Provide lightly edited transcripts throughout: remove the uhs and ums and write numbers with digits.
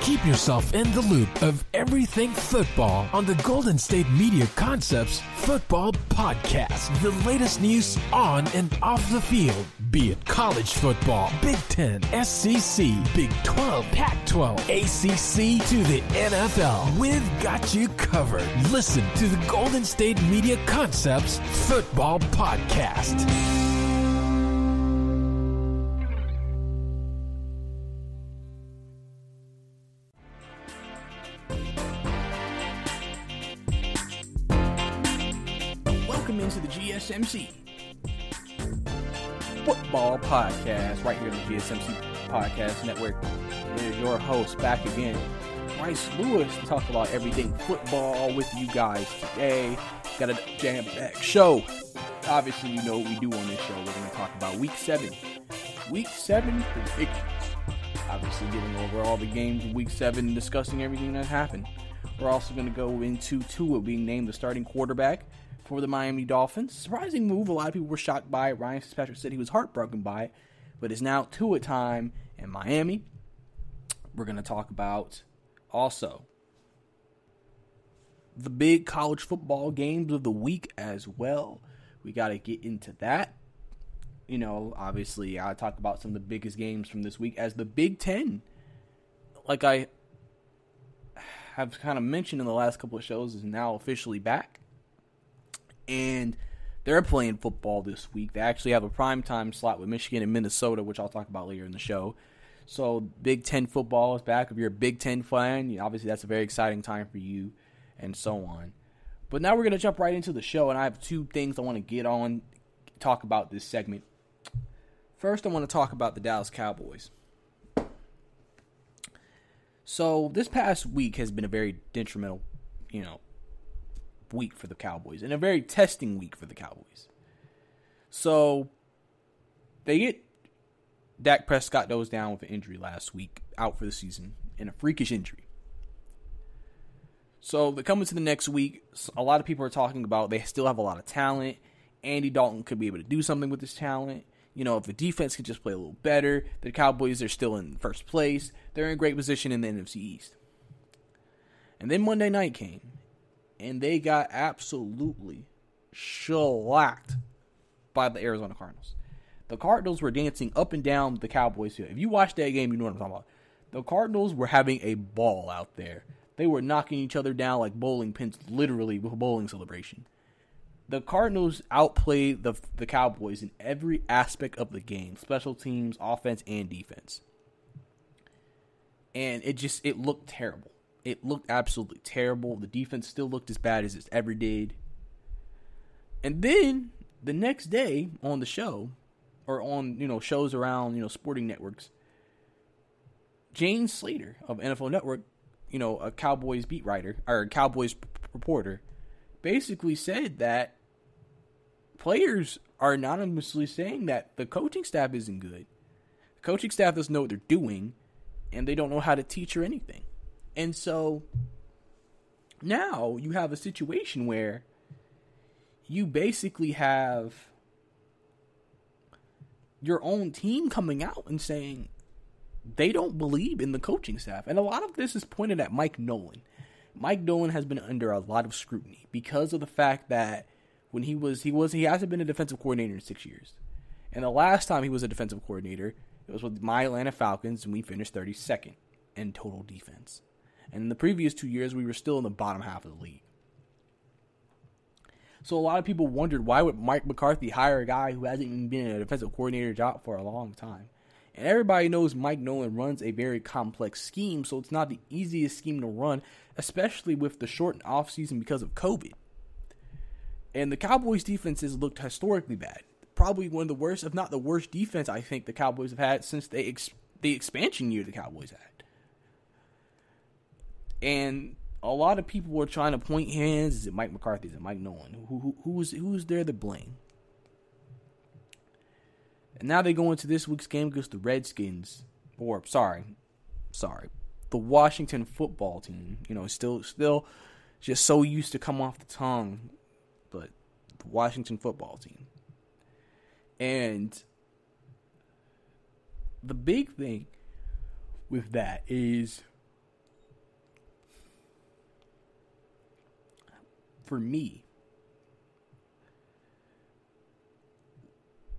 Keep yourself in the loop of everything football on the Golden State Media Concepts Football Podcast. The latest news on and off the field, be it college football, Big Ten, SEC, Big 12, Pac-12, ACC to the NFL. We've got you covered. Listen to the Golden State Media Concepts Football Podcast. Into the GSMC Football Podcast right here on the GSMC Podcast Network. It is your host back again, Brice Lewis, to talk about everything football with you guys today. Got a jam-packed show. Obviously, you know what we do on this show. We're going to talk about Week 7. Week 7 predictions. Obviously, getting over all the games in Week 7 and discussing everything that happened. We're also going to go into Tua being named the starting quarterback for the Miami Dolphins. Surprising move. A lot of people were shocked by it. Ryan Fitzpatrick said he was heartbroken by it. But it's now Tua time in Miami. We're going to talk about also the big college football games of the week as well. We got to get into that. You know, obviously, I talk about some of the biggest games from this week as the Big Ten, like I have kind of mentioned in the last couple of shows, is now officially back. And they're playing football this week. They actually have a primetime slot with Michigan and Minnesota, which I'll talk about later in the show. So Big Ten football is back. If you're a Big Ten fan, obviously that's a very exciting time for you, and so on. But now we're going to jump right into the show, and I have two things I want to talk about this segment. First, I want to talk about the Dallas Cowboys. So this past week has been a very detrimental, week for the Cowboys, and a very testing week for the Cowboys. So they get Dak Prescott goes down with an injury last week, out for the season, in a freakish injury. So they come into the next week, a lot of people are talking about they still have a lot of talent. Andy Dalton could be able to do something with his talent. If the defense could just play a little better, the Cowboys are still in first place. They're in great position in the NFC East. And then Monday night came, and they got absolutely shellacked by the Arizona Cardinals. The Cardinals were dancing up and down the Cowboys field. If you watch that game, you know what I'm talking about. The Cardinals were having a ball out there. They were knocking each other down like bowling pins, literally, with a bowling celebration. The Cardinals outplayed the Cowboys in every aspect of the game. Special teams, offense, and defense. And it looked terrible. It looked absolutely terrible. The defense still looked as bad as it ever did. And then, the next day on the show, or on, shows around, sporting networks, Jane Slater of NFL Network, a Cowboys beat writer, or a Cowboys reporter, basically said that players are anonymously saying that the coaching staff isn't good. The coaching staff doesn't know what they're doing, and they don't know how to teach or anything. And so now you have a situation where you basically have your own team coming out and saying they don't believe in the coaching staff. And a lot of this is pointed at Mike Nolan. Mike Nolan has been under a lot of scrutiny because of the fact that when he hasn't been a defensive coordinator in 6 years. And the last time he was a defensive coordinator, it was with my Atlanta Falcons, and we finished 32nd in total defense. And in the previous 2 years, we were still in the bottom half of the league. So a lot of people wondered, why would Mike McCarthy hire a guy who hasn't even been in a defensive coordinator job for a long time? And everybody knows Mike Nolan runs a very complex scheme, so it's not the easiest scheme to run, especially with the shortened offseason because of COVID. And the Cowboys' defenses looked historically bad. Probably one of the worst, if not the worst defense, I think the Cowboys have had since the expansion year the Cowboys had. And a lot of people were trying to point hands. Is it Mike McCarthy? Is it Mike Nolan? Who's there to blame? And now they go into this week's game against the Redskins. Or, sorry. The Washington football team. Still just so used to come off the tongue. But the Washington football team. And the big thing with that is for me,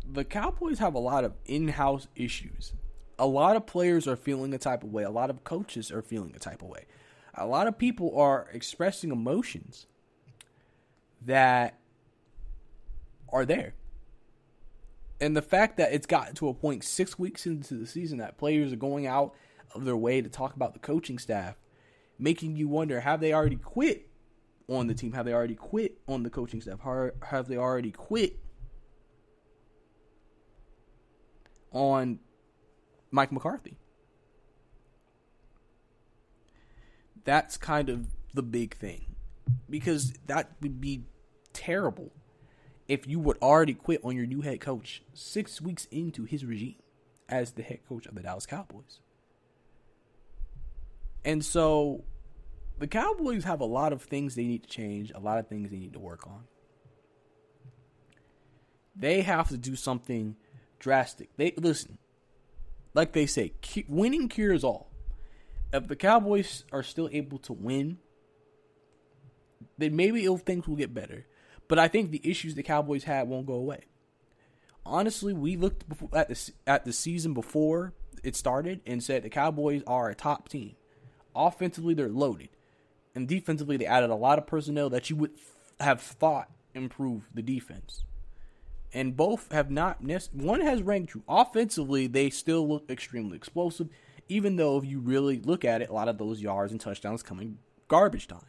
the Cowboys have a lot of in-house issues. A lot of players are feeling a type of way. A lot of coaches are feeling a type of way. A lot of people are expressing emotions that are there. And the fact that it's gotten to a point 6 weeks into the season that players are going out of their way to talk about the coaching staff, making you wonder, have they already quit on the team? Have they already quit on the coaching staff? Have they already quit on Mike McCarthy? That's kind of the big thing, because that would be terrible if you would already quit on your new head coach 6 weeks into his regime as the head coach of the Dallas Cowboys. And so the Cowboys have a lot of things they need to change, a lot of things they need to work on. They have to do something drastic. Listen, like they say, winning cures all. If the Cowboys are still able to win, then maybe things will get better. But I think the issues the Cowboys had won't go away. Honestly, we looked at the season before it started and said the Cowboys are a top team. Offensively, they're loaded. And defensively, they added a lot of personnel that you would have thought improved the defense. And both have not. One has ranked true. Offensively, they still look extremely explosive, even though if you really look at it, a lot of those yards and touchdowns coming garbage time.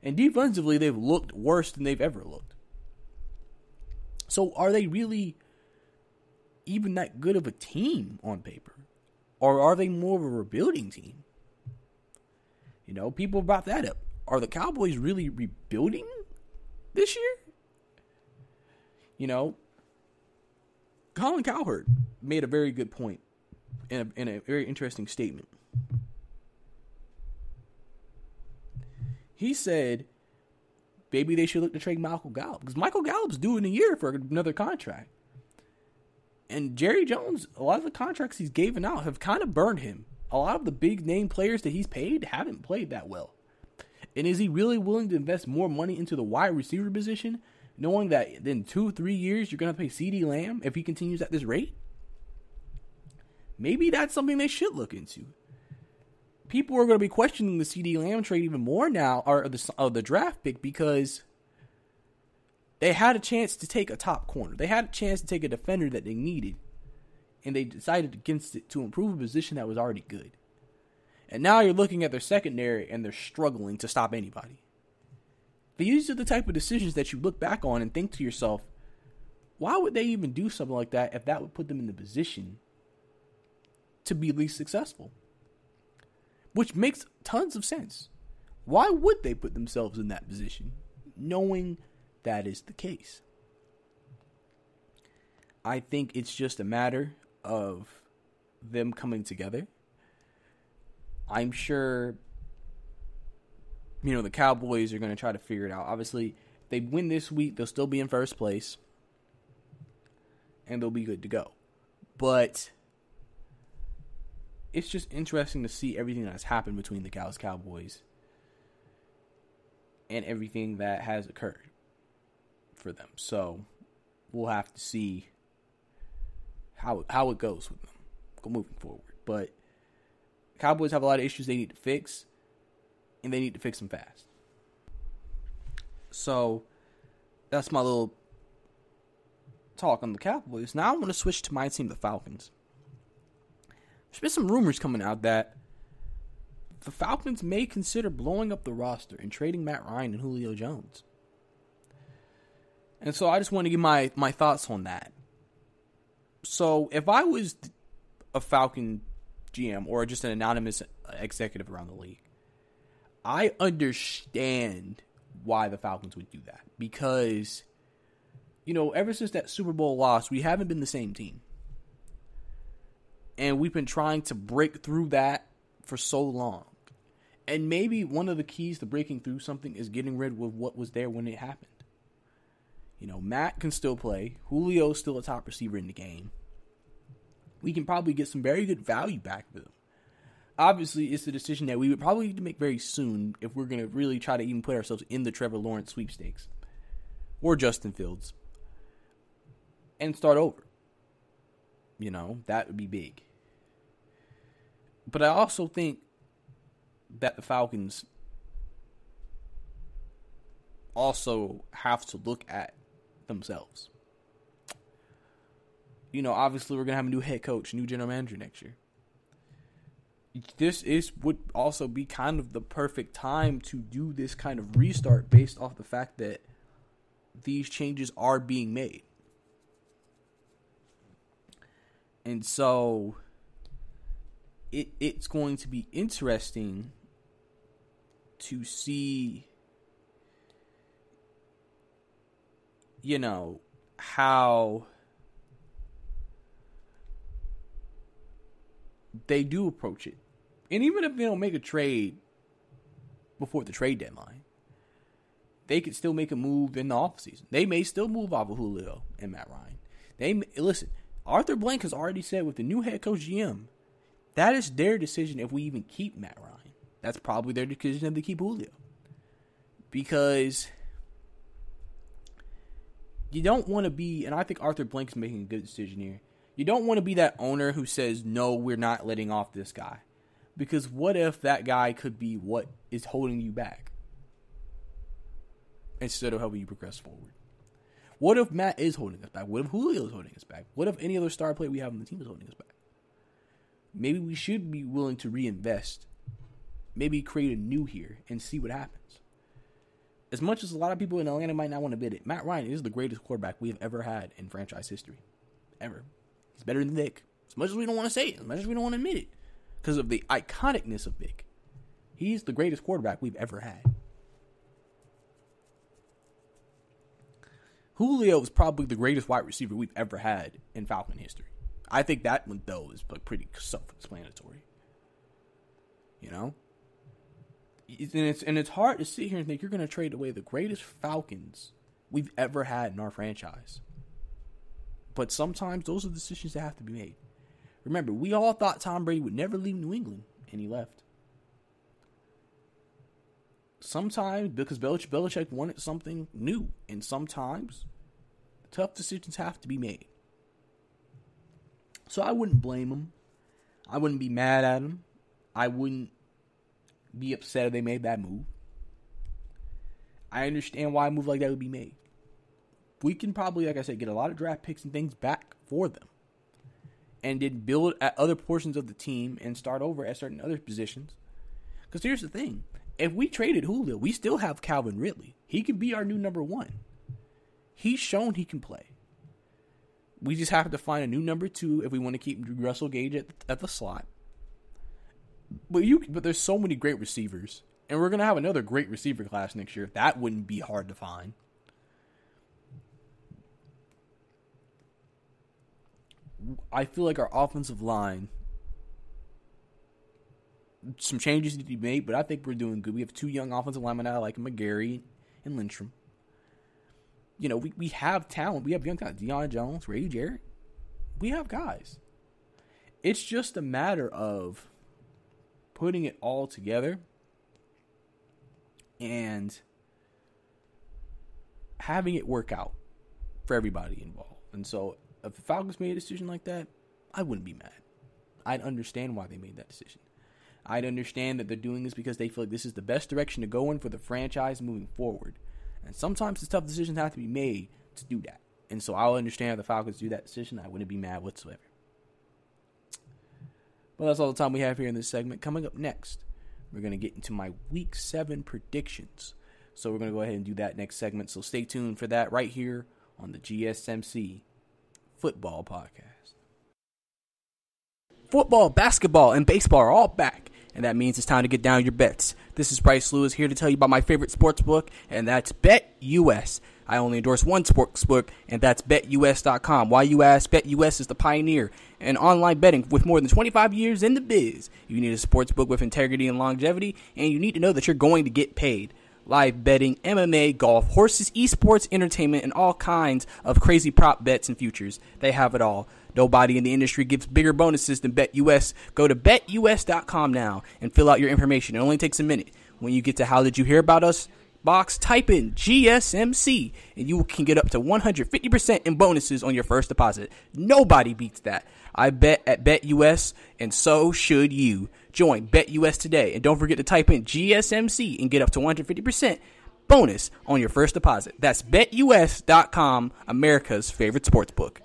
And defensively, they've looked worse than they've ever looked. So are they really even that good of a team on paper? Or are they more of a rebuilding team? You know, people brought that up. Are the Cowboys really rebuilding this year? You know, Colin Cowherd made a very good point in a very interesting statement. He said, maybe they should look to trade Michael Gallup, because Michael Gallup's due in a year for another contract. And Jerry Jones, a lot of the contracts he's given out have kind of burned him. A lot of the big name players that he's paid haven't played that well. And is he really willing to invest more money into the wide receiver position, knowing that in 2-3 years you're going to pay CeeDee Lamb if he continues at this rate? Maybe that's something they should look into. People are going to be questioning the CeeDee Lamb trade even more now, or the draft pick, because they had a chance to take a top corner. They had a chance to take a defender that they needed, and they decided against it to improve a position that was already good. And now you're looking at their secondary, and they're struggling to stop anybody. These are the type of decisions that you look back on and think to yourself, why would they even do something like that if that would put them in the position to be least successful? Which makes tons of sense. Why would they put themselves in that position, knowing that is the case? I think it's just a matter of them coming together. I'm sure, the Cowboys are going to try to figure it out. Obviously, if they win this week, they'll still be in first place, and they'll be good to go. But it's just interesting to see everything that's happened between the Dallas Cowboys and everything that has occurred for them. So we'll have to see how it goes with them moving forward. But Cowboys have a lot of issues they need to fix, and they need to fix them fast. So that's my little talk on the Cowboys. Now I want to switch to my team, the Falcons. There's been some rumors coming out that the Falcons may consider blowing up the roster and trading Matt Ryan and Julio Jones. And so I just want to give my thoughts on that. So if I was a Falcon GM or just an anonymous executive around the league, I understand why the Falcons would do that. Because, ever since that Super Bowl loss, we haven't been the same team. And we've been trying to break through that for so long. And maybe one of the keys to breaking through something is getting rid of what was there when it happened. Matt can still play. Julio's still a top receiver in the game. We can probably get some very good value back with him. obviously it's a decision that we would probably need to make very soon if we're going to really try to even put ourselves in the Trevor Lawrence sweepstakes or Justin Fields and start over. That would be big. But I also think that the Falcons also have to look at themselves. Obviously we're going to have a new head coach, new general manager next year. This would also be kind of the perfect time to do this kind of restart based off the fact that these changes are being made. And so it's going to be interesting to see, how they do approach it. And even if they don't make a trade before the trade deadline, they could still make a move in the offseason. They may still move off of Julio and Matt Ryan. Listen, Arthur Blank has already said with the new head coach GM, that is their decision if we even keep Matt Ryan. That's probably their decision if they keep Julio. Because you don't want to be, and I think Arthur Blank is making a good decision here, you don't want to be that owner who says, no, we're not letting off this guy. Because what if that guy could be what is holding you back instead of helping you progress forward? What if Matt is holding us back? What if Julio is holding us back? What if any other star player we have on the team is holding us back? Maybe we should be willing to reinvest. Maybe create a new here and see what happens. As much as a lot of people in Atlanta might not want to admit it, Matt Ryan is the greatest quarterback we have ever had in franchise history. Ever. He's better than Vic. As much as we don't want to say it, as much as we don't want to admit it. Because of the iconicness of Vic. He's the greatest quarterback we've ever had. Julio is probably the greatest wide receiver we've ever had in Falcon history. I think that one, though, is pretty self-explanatory. And it's hard to sit here and think you're going to trade away the greatest Falcons we've ever had in our franchise. But sometimes those are decisions that have to be made. Remember, we all thought Tom Brady would never leave New England, and he left. Sometimes, because Belichick wanted something new, and sometimes tough decisions have to be made. So I wouldn't blame him. I wouldn't be mad at him. I wouldn't be upset if they made that move. I understand why a move like that would be made. We can probably, like I said, get a lot of draft picks and things back for them. And then build at other portions of the team and start over at certain other positions. Because here's the thing. If we traded Julio, we still have Calvin Ridley. He can be our new number one. He's shown he can play. We just have to find a new number two if we want to keep Russell Gage at the slot. But there's so many great receivers. And we're going to have another great receiver class next year. That wouldn't be hard to find. I feel like our offensive line, some changes need to be made, but I think we're doing good. We have two young offensive linemen I like, McGarry and Lindstrom. We have talent. We have young guys. Deion Jones, Ray Jarrett. We have guys. It's just a matter of putting it all together and having it work out for everybody involved. And so if the Falcons made a decision like that, I wouldn't be mad. I'd understand why they made that decision. I'd understand that they're doing this because they feel like this is the best direction to go in for the franchise moving forward. And sometimes the tough decisions have to be made to do that. And so I'll understand if the Falcons do that decision. I wouldn't be mad whatsoever. Well, that's all the time we have here in this segment. Coming up next, we're going to get into my Week 7 predictions. So we're going to go ahead and do that next segment. So stay tuned for that right here on the GSMC Football Podcast. Football, basketball, and baseball are all back, and that means it's time to get down your bets. This is Brice Lewis here to tell you about my favorite sports book, and that's BetUS. I only endorse one sports book, and that's BetUS.com. Why you ask? BetUS is the pioneer in online betting with more than 25 years in the biz. You need a sports book with integrity and longevity, and you need to know that you're going to get paid. live betting, MMA, golf, horses, esports, entertainment, and all kinds of crazy prop bets and futures. They have it all. Nobody in the industry gives bigger bonuses than BetUS. Go to betus.com now and fill out your information. It only takes a minute. When you get to How Did You Hear About Us box, type in GSMC and you can get up to 150% in bonuses on your first deposit. Nobody beats that. I bet at BetUS, and so should you. Join BetUS today, and don't forget to type in GSMC and get up to 150% bonus on your first deposit. That's BetUS.com, America's favorite sportsbook.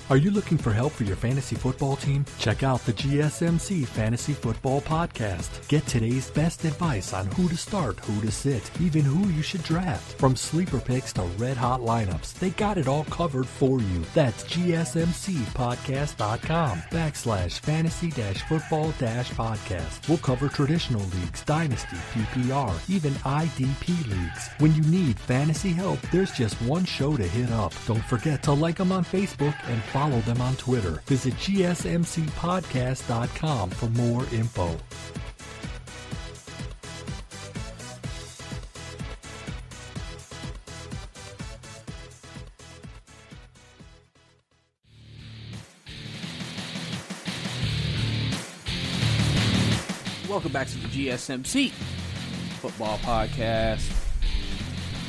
Are you looking for help for your fantasy football team? Check out the GSMC Fantasy Football Podcast. Get today's best advice on who to start, who to sit, even who you should draft. From sleeper picks to red-hot lineups, they got it all covered for you. That's gsmcpodcast.com/fantasy-football-podcast. We'll cover traditional leagues, dynasty, PPR, even IDP leagues. When you need fantasy help, there's just one show to hit up. Don't forget to like them on Facebook and follow them on Twitter. Visit gsmcpodcast.com for more info. Welcome back to the GSMC Football Podcast.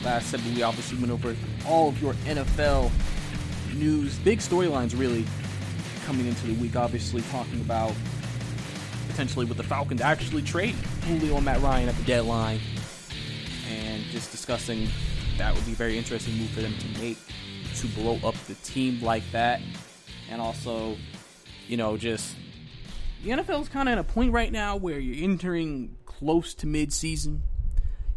Last segment, we obviously went over all of your NFL news, big storylines really coming into the week. Obviously talking about potentially with the Falcons actually trade Julio and Matt Ryan at the deadline, and just discussing that would be a very interesting move for them to make to blow up the team like that. And also, you know, just the NFL is kind of at a point right now where you're entering close to mid-season.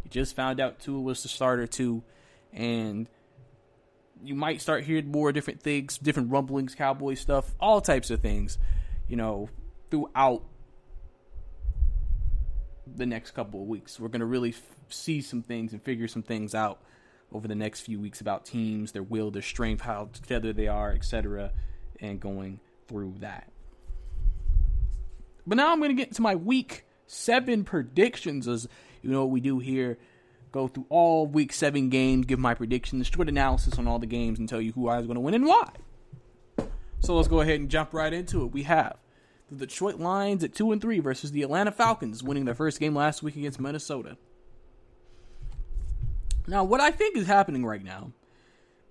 You just found out Tua was the starter too, and you might start hearing more different things, different rumblings, Cowboy stuff, all types of things, you know, throughout the next couple of weeks. We're going to really see some things and figure some things out over the next few weeks about teams, their will, their strength, how together they are, etc., and going through that. But now I'm going to get into my Week 7 predictions, as you know what we do here. Go through all Week 7 games, give my predictions, short analysis on all the games, and tell you who I was going to win and why. So let's go ahead and jump right into it. We have the Detroit Lions at 2-3 versus the Atlanta Falcons, winning their first game last week against Minnesota. Now, what I think is happening right now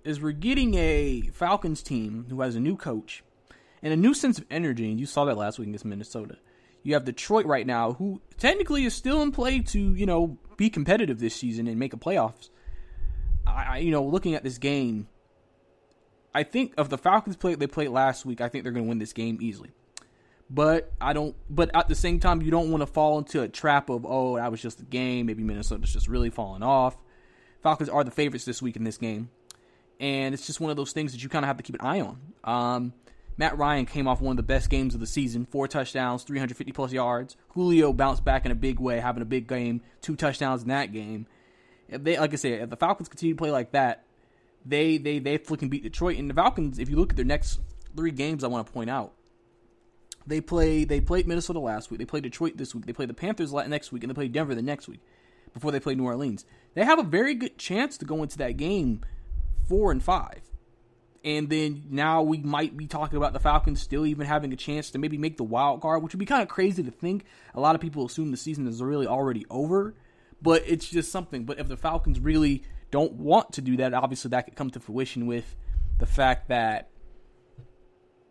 is we're getting a Falcons team who has a new coach and a new sense of energy, and you saw that last week against Minnesota. You have Detroit right now, who technically is still in play to, you know, be competitive this season and make a playoffs. Looking at this game, I think of the Falcons they played last week, I think they're going to win this game easily. But at the same time, you don't want to fall into a trap of, oh, that was just a game. Maybe Minnesota's just really falling off. Falcons are the favorites this week in this game. And it's just one of those things that you kind of have to keep an eye on. Matt Ryan came off one of the best games of the season, 4 touchdowns, 350-plus yards. Julio bounced back in a big way, having a big game, 2 touchdowns in that game. If the Falcons continue to play like that, they can beat Detroit. And the Falcons, if you look at their next 3 games, I want to point out, they played Minnesota last week, they played Detroit this week, they played the Panthers next week, and they played Denver the next week before they played New Orleans. They have a very good chance to go into that game 4-5. And then now we might be talking about the Falcons still even having a chance to maybe make the wild card, which would be kind of crazy to think. A lot of people assume the season is really already over, but it's just something. But if the Falcons really don't want to do that, obviously that could come to fruition with the fact that,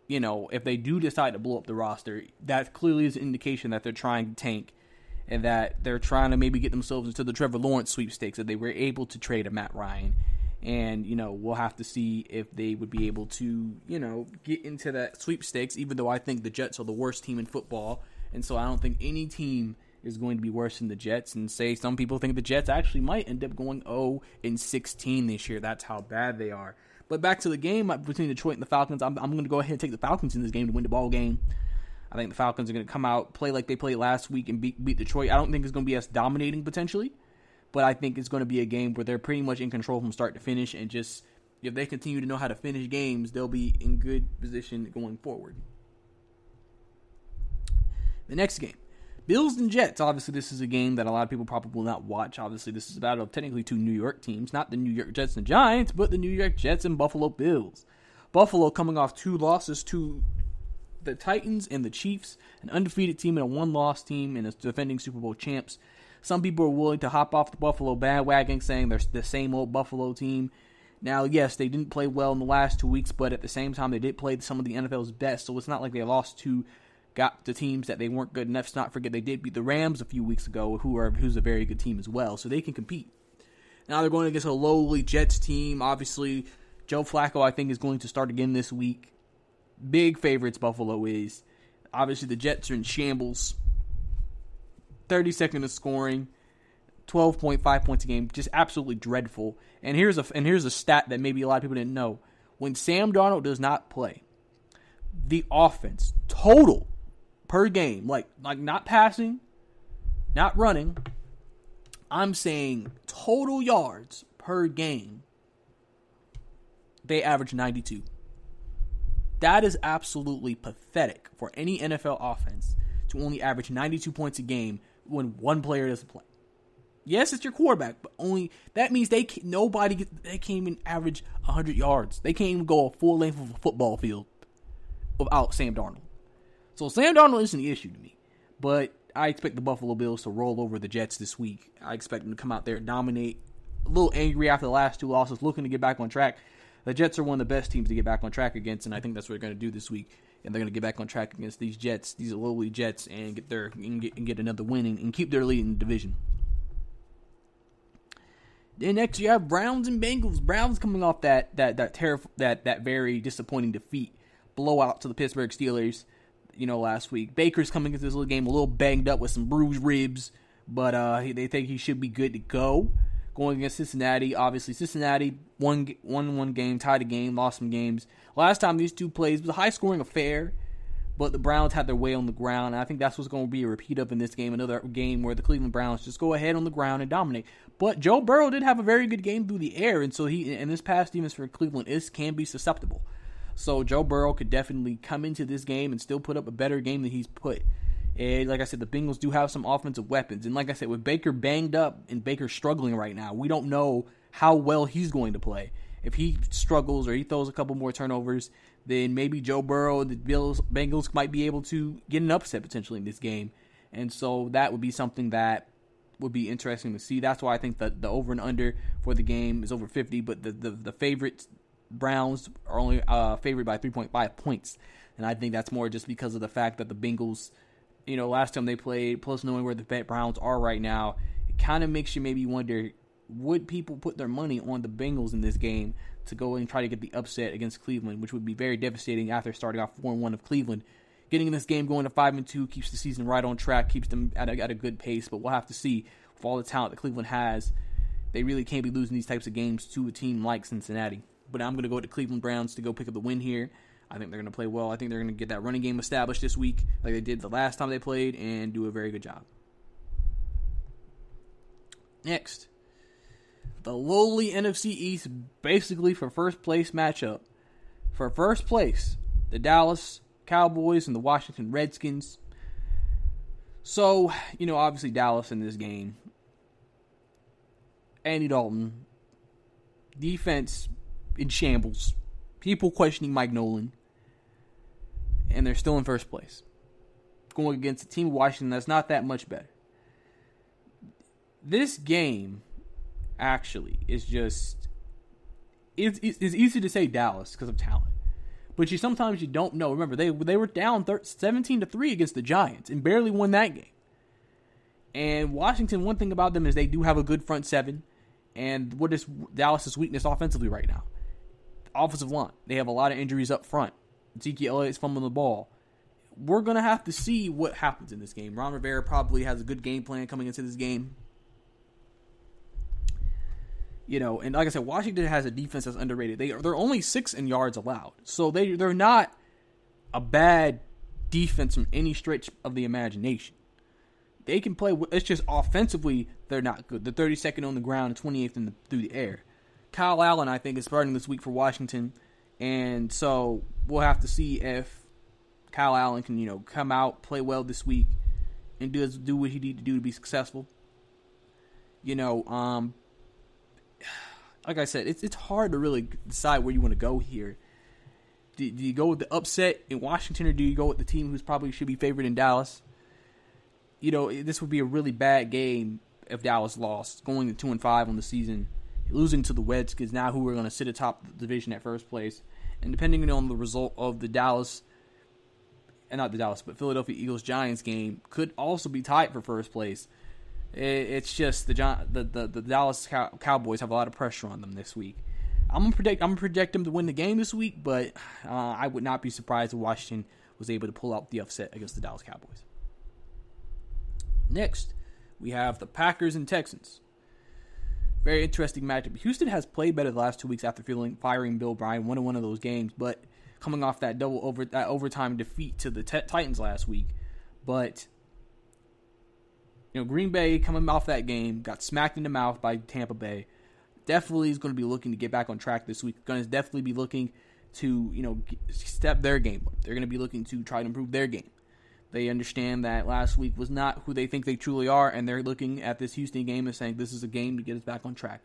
you know, if they do decide to blow up the roster, that clearly is an indication that they're trying to tank and that they're trying to maybe get themselves into the Trevor Lawrence sweepstakes, that they were able to trade a Matt Ryan. And, you know, we'll have to see if they would be able to, you know, get into that sweepstakes, even though I think the Jets are the worst team in football. And so I don't think any team is going to be worse than the Jets. And some people think the Jets actually might end up going 0-16 this year. That's how bad they are. But back to the game between Detroit and the Falcons, I'm going to go ahead and take the Falcons in this game to win the ball game. I think the Falcons are going to come out, play like they played last week, and beat Detroit. I don't think it's going to be as dominating potentially. But I think it's going to be a game where they're pretty much in control from start to finish, and just if they continue to know how to finish games, they'll be in good position going forward. The next game, Bills and Jets. Obviously, this is a game that a lot of people probably will not watch. Obviously, this is a battle of technically two New York teams, not the New York Jets and Giants, but the New York Jets and Buffalo Bills. Buffalo coming off 2 losses to the Titans and the Chiefs, an undefeated team and a one-loss team and a defending Super Bowl champs. Some people are willing to hop off the Buffalo bandwagon, saying they're the same old Buffalo team. Now, yes, they didn't play well in the last 2 weeks, but at the same time, they did play some of the NFL's best, so it's not like they lost to got the teams that they weren't good enough. Let's not forget they did beat the Rams a few weeks ago, who's a very good team as well, so they can compete. Now they're going against a lowly Jets team. Obviously, Joe Flacco, I think, is going to start again this week. Big favorites, Buffalo is. Obviously, the Jets are in shambles. 32nd in scoring, 12.5 points a game, just absolutely dreadful. And here's a stat that maybe a lot of people didn't know. When Sam Darnold does not play, the offense total per game, like not passing, not running, I'm saying total yards per game, they average 92. That is absolutely pathetic for any NFL offense to only average 92 points a game when one player doesn't play. Yes, it's your quarterback, but only that means they can't even average 100 yards. They can't even go a full length of a football field without Sam Darnold. So Sam Darnold isn't the issue to me, but I expect the Buffalo Bills to roll over the Jets this week. I expect them to come out there and dominate. A little angry after the last 2 losses, looking to get back on track. The Jets are one of the best teams to get back on track against, and I think that's what they're going to do this week. And they're going to get back on track against these Jets, these lowly Jets, and get another win and keep their lead in the division. Then next you have Browns and Bengals. Browns coming off that very disappointing defeat, blowout to the Pittsburgh Steelers, last week. Baker's coming into this little game a little banged up with some bruised ribs, but they think he should be good to go. Going against Cincinnati, obviously Cincinnati won one game, tied a game, lost some games. Last time these two played, it was a high-scoring affair, but the Browns had their way on the ground, and I think that's what's going to be a repeat of in this game, another game where the Cleveland Browns just go ahead on the ground and dominate. But Joe Burrow did have a very good game through the air, and so this pass defense for Cleveland can be susceptible. So Joe Burrow could definitely come into this game and still put up a better game than he's put. And like I said, the Bengals do have some offensive weapons. And like I said, with Baker banged up and Baker struggling right now, we don't know how well he's going to play. If he struggles or he throws a couple more turnovers, then maybe Joe Burrow and the Bengals might be able to get an upset potentially in this game. And so that would be something that would be interesting to see. That's why I think that the over and under for the game is over 50, but the favorites, Browns, are only favored by 3.5 points. And I think that's more just because of the fact that the Bengals, last time they played, plus knowing where the Browns are right now, it kind of makes you maybe wonder, would people put their money on the Bengals in this game to go and try to get the upset against Cleveland, which would be very devastating after starting off 4-1 of Cleveland. Getting in this game going to 5-2 keeps the season right on track, keeps them at a good pace, but we'll have to see with all the talent that Cleveland has. They really can't be losing these types of games to a team like Cincinnati. But I'm going to go with the Cleveland Browns to go pick up the win here. I think they're going to play well. I think they're going to get that running game established this week like they did the last time they played and do a very good job. Next, the lowly NFC East, basically for first place matchup. For first place, the Dallas Cowboys and the Washington Redskins. So, obviously Dallas in this game. Andy Dalton. Defense in shambles. People questioning Mike Nolan. And they're still in first place. Going against a team of Washington that's not that much better. This game, actually, is just... It's easy to say Dallas because of talent. But sometimes you don't know. Remember, they were down 17-3 against the Giants and barely won that game. And Washington, one thing about them is they do have a good front seven. And what is Dallas' weakness offensively right now? Offensive line. They have a lot of injuries up front. Ezekiel Elliott's fumbling the ball. We're going to have to see what happens in this game. Ron Rivera probably has a good game plan coming into this game. And like I said, Washington has a defense that's underrated. They're only 6th in yards allowed. So they're not a bad defense from any stretch of the imagination. They can play. It's just offensively, they're not good. They're 32nd on the ground and 28th through the air. Kyle Allen, I think, is starting this week for Washington. And so we'll have to see if Kyle Allen can, come out, play well this week, and do what he need to do to be successful. Like I said, it's hard to really decide where you want to go here. Do you go with the upset in Washington, or do you go with the team who's probably should be favored in Dallas? This would be a really bad game if Dallas lost, going to 2-5 on the season, losing to the Redskins, now who are going to sit atop the division at first place. And depending on the result of but Philadelphia Eagles-Giants game could also be tied for first place. It's just the Dallas Cowboys have a lot of pressure on them this week. I'm gonna project them to win the game this week, but I would not be surprised if Washington was able to pull out the upset against the Dallas Cowboys. Next, we have the Packers and Texans. Very interesting matchup. Houston has played better the last 2 weeks after firing Bill Bryan, won one of those games, but coming off that overtime defeat to the Titans last week. But Green Bay coming off that game got smacked in the mouth by Tampa Bay. Definitely is going to be looking to get back on track this week. Going to definitely be looking to step their game up. They're going to be looking to try to improve their game. They understand that last week was not who they think they truly are, and they're looking at this Houston game and saying this is a game to get us back on track.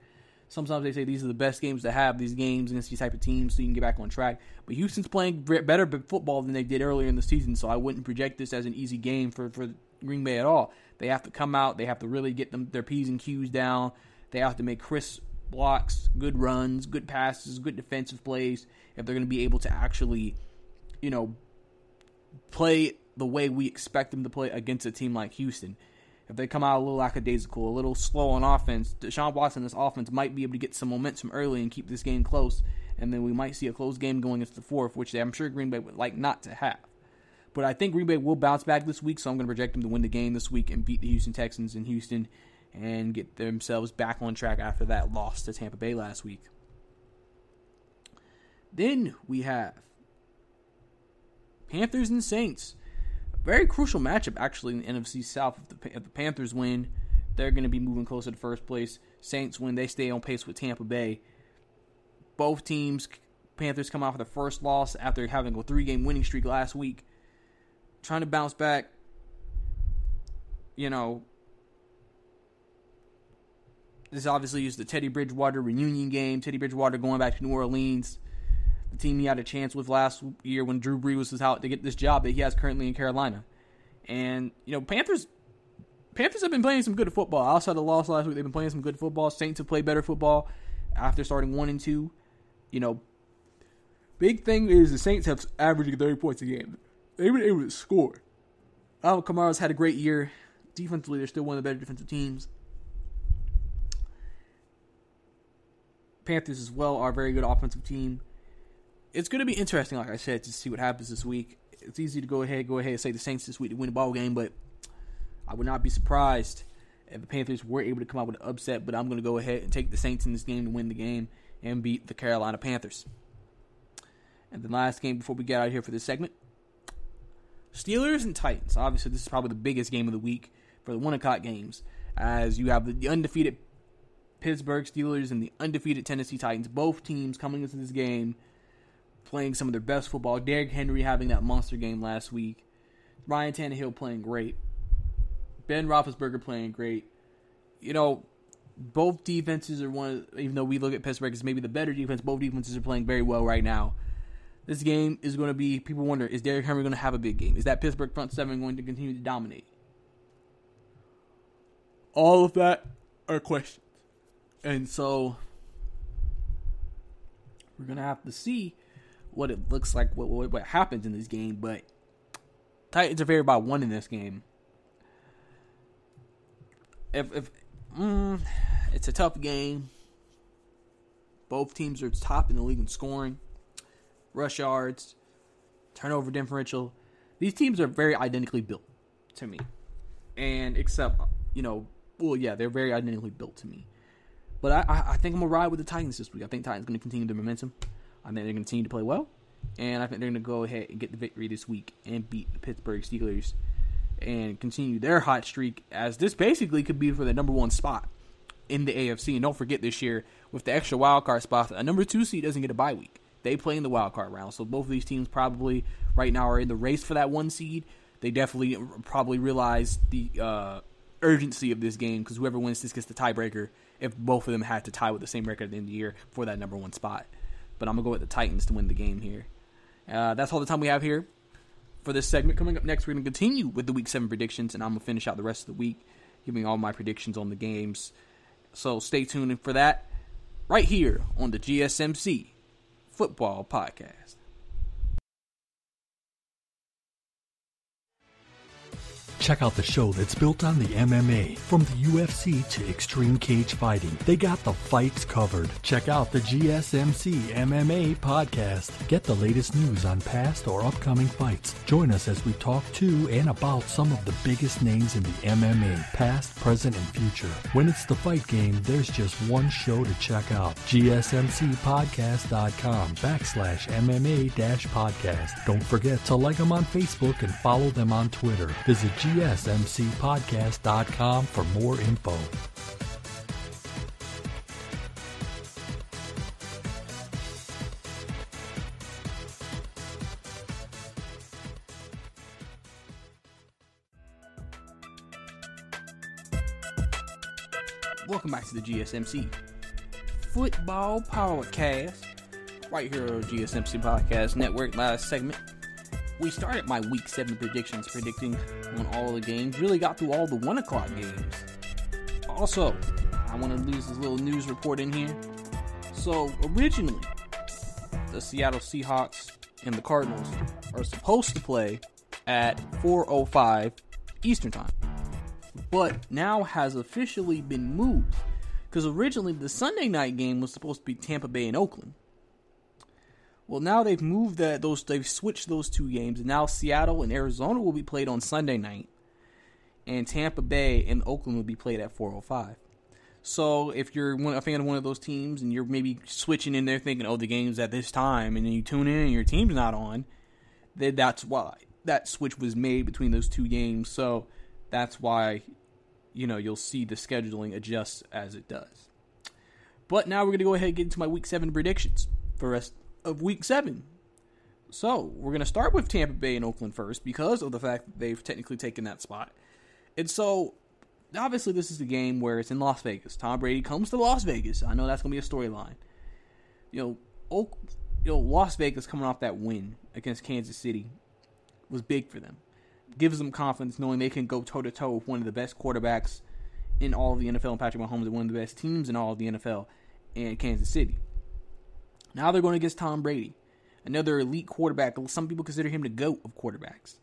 Sometimes they say these are the best games to have, these games against these type of teams, so you can get back on track. But Houston's playing better football than they did earlier in the season, so I wouldn't project this as an easy game for Green Bay at all. They have to come out. They have to really get their P's and Q's down. They have to make crisp blocks, good runs, good passes, good defensive plays if they're going to be able to actually, play the way we expect them to play against a team like Houston. If they come out a little lackadaisical, a little slow on offense, Deshaun Watson, this offense might be able to get some momentum early and keep this game close, and then we might see a close game going into the fourth, which I'm sure Green Bay would like not to have. But I think Green Bay will bounce back this week, so I'm going to project them to win the game this week and beat the Houston Texans in Houston and get themselves back on track after that loss to Tampa Bay last week. Then we have Panthers and Saints. Very crucial matchup, actually, in the NFC South. If the Panthers win, they're going to be moving closer to first place. Saints win, they stay on pace with Tampa Bay. Both teams, Panthers come off their first loss after having a 3-game winning streak last week. Trying to bounce back, this obviously is the Teddy Bridgewater reunion game. Teddy Bridgewater going back to New Orleans, the team he had a chance with last year when Drew Brees was out to get this job that he has currently in Carolina. And, Panthers have been playing some good football. Outside of the loss last week, they've been playing some good football. Saints have played better football after starting 1-2. Big thing is the Saints have averaging 30 points a game. They've been able to score. Alvin Kamara's had a great year. Defensively, they're still one of the better defensive teams. Panthers as well are a very good offensive team. It's going to be interesting, like I said, to see what happens this week. It's easy to go ahead and say the Saints this week to win the ball game, but I would not be surprised if the Panthers were able to come out with an upset, but I'm going to go ahead and take the Saints in this game to win the game and beat the Carolina Panthers. And the last game before we get out of here for this segment, Steelers and Titans. Obviously, this is probably the biggest game of the week for the 1 o'clock games, as you have the undefeated Pittsburgh Steelers and the undefeated Tennessee Titans. Both teams coming into this game playing some of their best football. Derrick Henry having that monster game last week. Ryan Tannehill playing great. Ben Roethlisberger playing great. Both defenses are even though we look at Pittsburgh as maybe the better defense, both defenses are playing very well right now. This game is going to be, people wonder, is Derrick Henry going to have a big game? Is that Pittsburgh front seven going to continue to dominate? All of that are questions. And so, we're going to have to see what it looks like, what happens in this game. But Titans are favored by 1 in this game. If it's a tough game. Both teams are top in the league in scoring, rush yards, turnover differential. These teams are very identically built to me. And except, they're very identically built to me. But I think I'm going to ride with the Titans this week. I think Titans going to continue their momentum. I think they're going to continue to play well. And I think they're going to go ahead and get the victory this week and beat the Pittsburgh Steelers and continue their hot streak, as this basically could be for the number 1 spot in the AFC. And don't forget this year, with the extra wild card spot, a number 2 seed doesn't get a bye week. They play in the wild card round. So both of these teams probably right now are in the race for that 1 seed, they definitely probably realize the urgency of this game, because whoever wins this gets the tiebreaker if both of them had to tie with the same record at the end of the year for that number 1 spot. But I'm going to go with the Titans to win the game here. That's all the time we have here for this segment. Coming up next, we're going to continue with the Week 7 predictions, and I'm going to finish out the rest of the week, giving all my predictions on the games. So stay tuned for that right here on the GSMC Football Podcast. Check out the show that's built on the MMA. From the UFC to extreme cage fighting, they got the fights covered. Check out the GSMC MMA podcast. Get the latest news on past or upcoming fights. Join us as we talk to and about some of the biggest names in the MMA, past, present, and future. When it's the fight game, there's just one show to check out. GSMCpodcast.com/MMA-podcast. Don't forget to like them on Facebook and follow them on Twitter. Visit GSMCpodcast.com for more info. Welcome back to the GSMC Football Podcast, right here on GSMC Podcast Network. Last segment, we started my Week 7 predictions, predicting on all the games. Really got through all the 1 o'clock games. Also, I want to lose this little news report in here. So, originally, the Seattle Seahawks and the Cardinals are supposed to play at 4:05 Eastern Time, but now has officially been moved, because originally the Sunday night game was supposed to be Tampa Bay and Oakland. Well, now they've moved they've switched those 2 games, and now Seattle and Arizona will be played on Sunday night, and Tampa Bay and Oakland will be played at 4:05. So if you're a fan of one of those teams and you're maybe switching in there thinking, oh, the game's at this time, and then you tune in and your team's not on, then that's why that switch was made between those 2 games. So that's why, you'll see the scheduling adjust as it does. But now we're going to go ahead and get into my Week 7 predictions for the rest of Week 7. So, we're going to start with Tampa Bay and Oakland first, because of the fact that they've technically taken that spot. And so, obviously this is the game where it's in Las Vegas. Tom Brady comes to Las Vegas. I know that's going to be a storyline. Las Vegas coming off that win against Kansas City was big for them. Gives them confidence knowing they can go toe-to-toe with one of the best quarterbacks in all of the NFL, and Patrick Mahomes, and one of the best teams in all of the NFL, and Kansas City. Now they're going against Tom Brady, another elite quarterback. Some people consider him the GOAT of quarterbacks.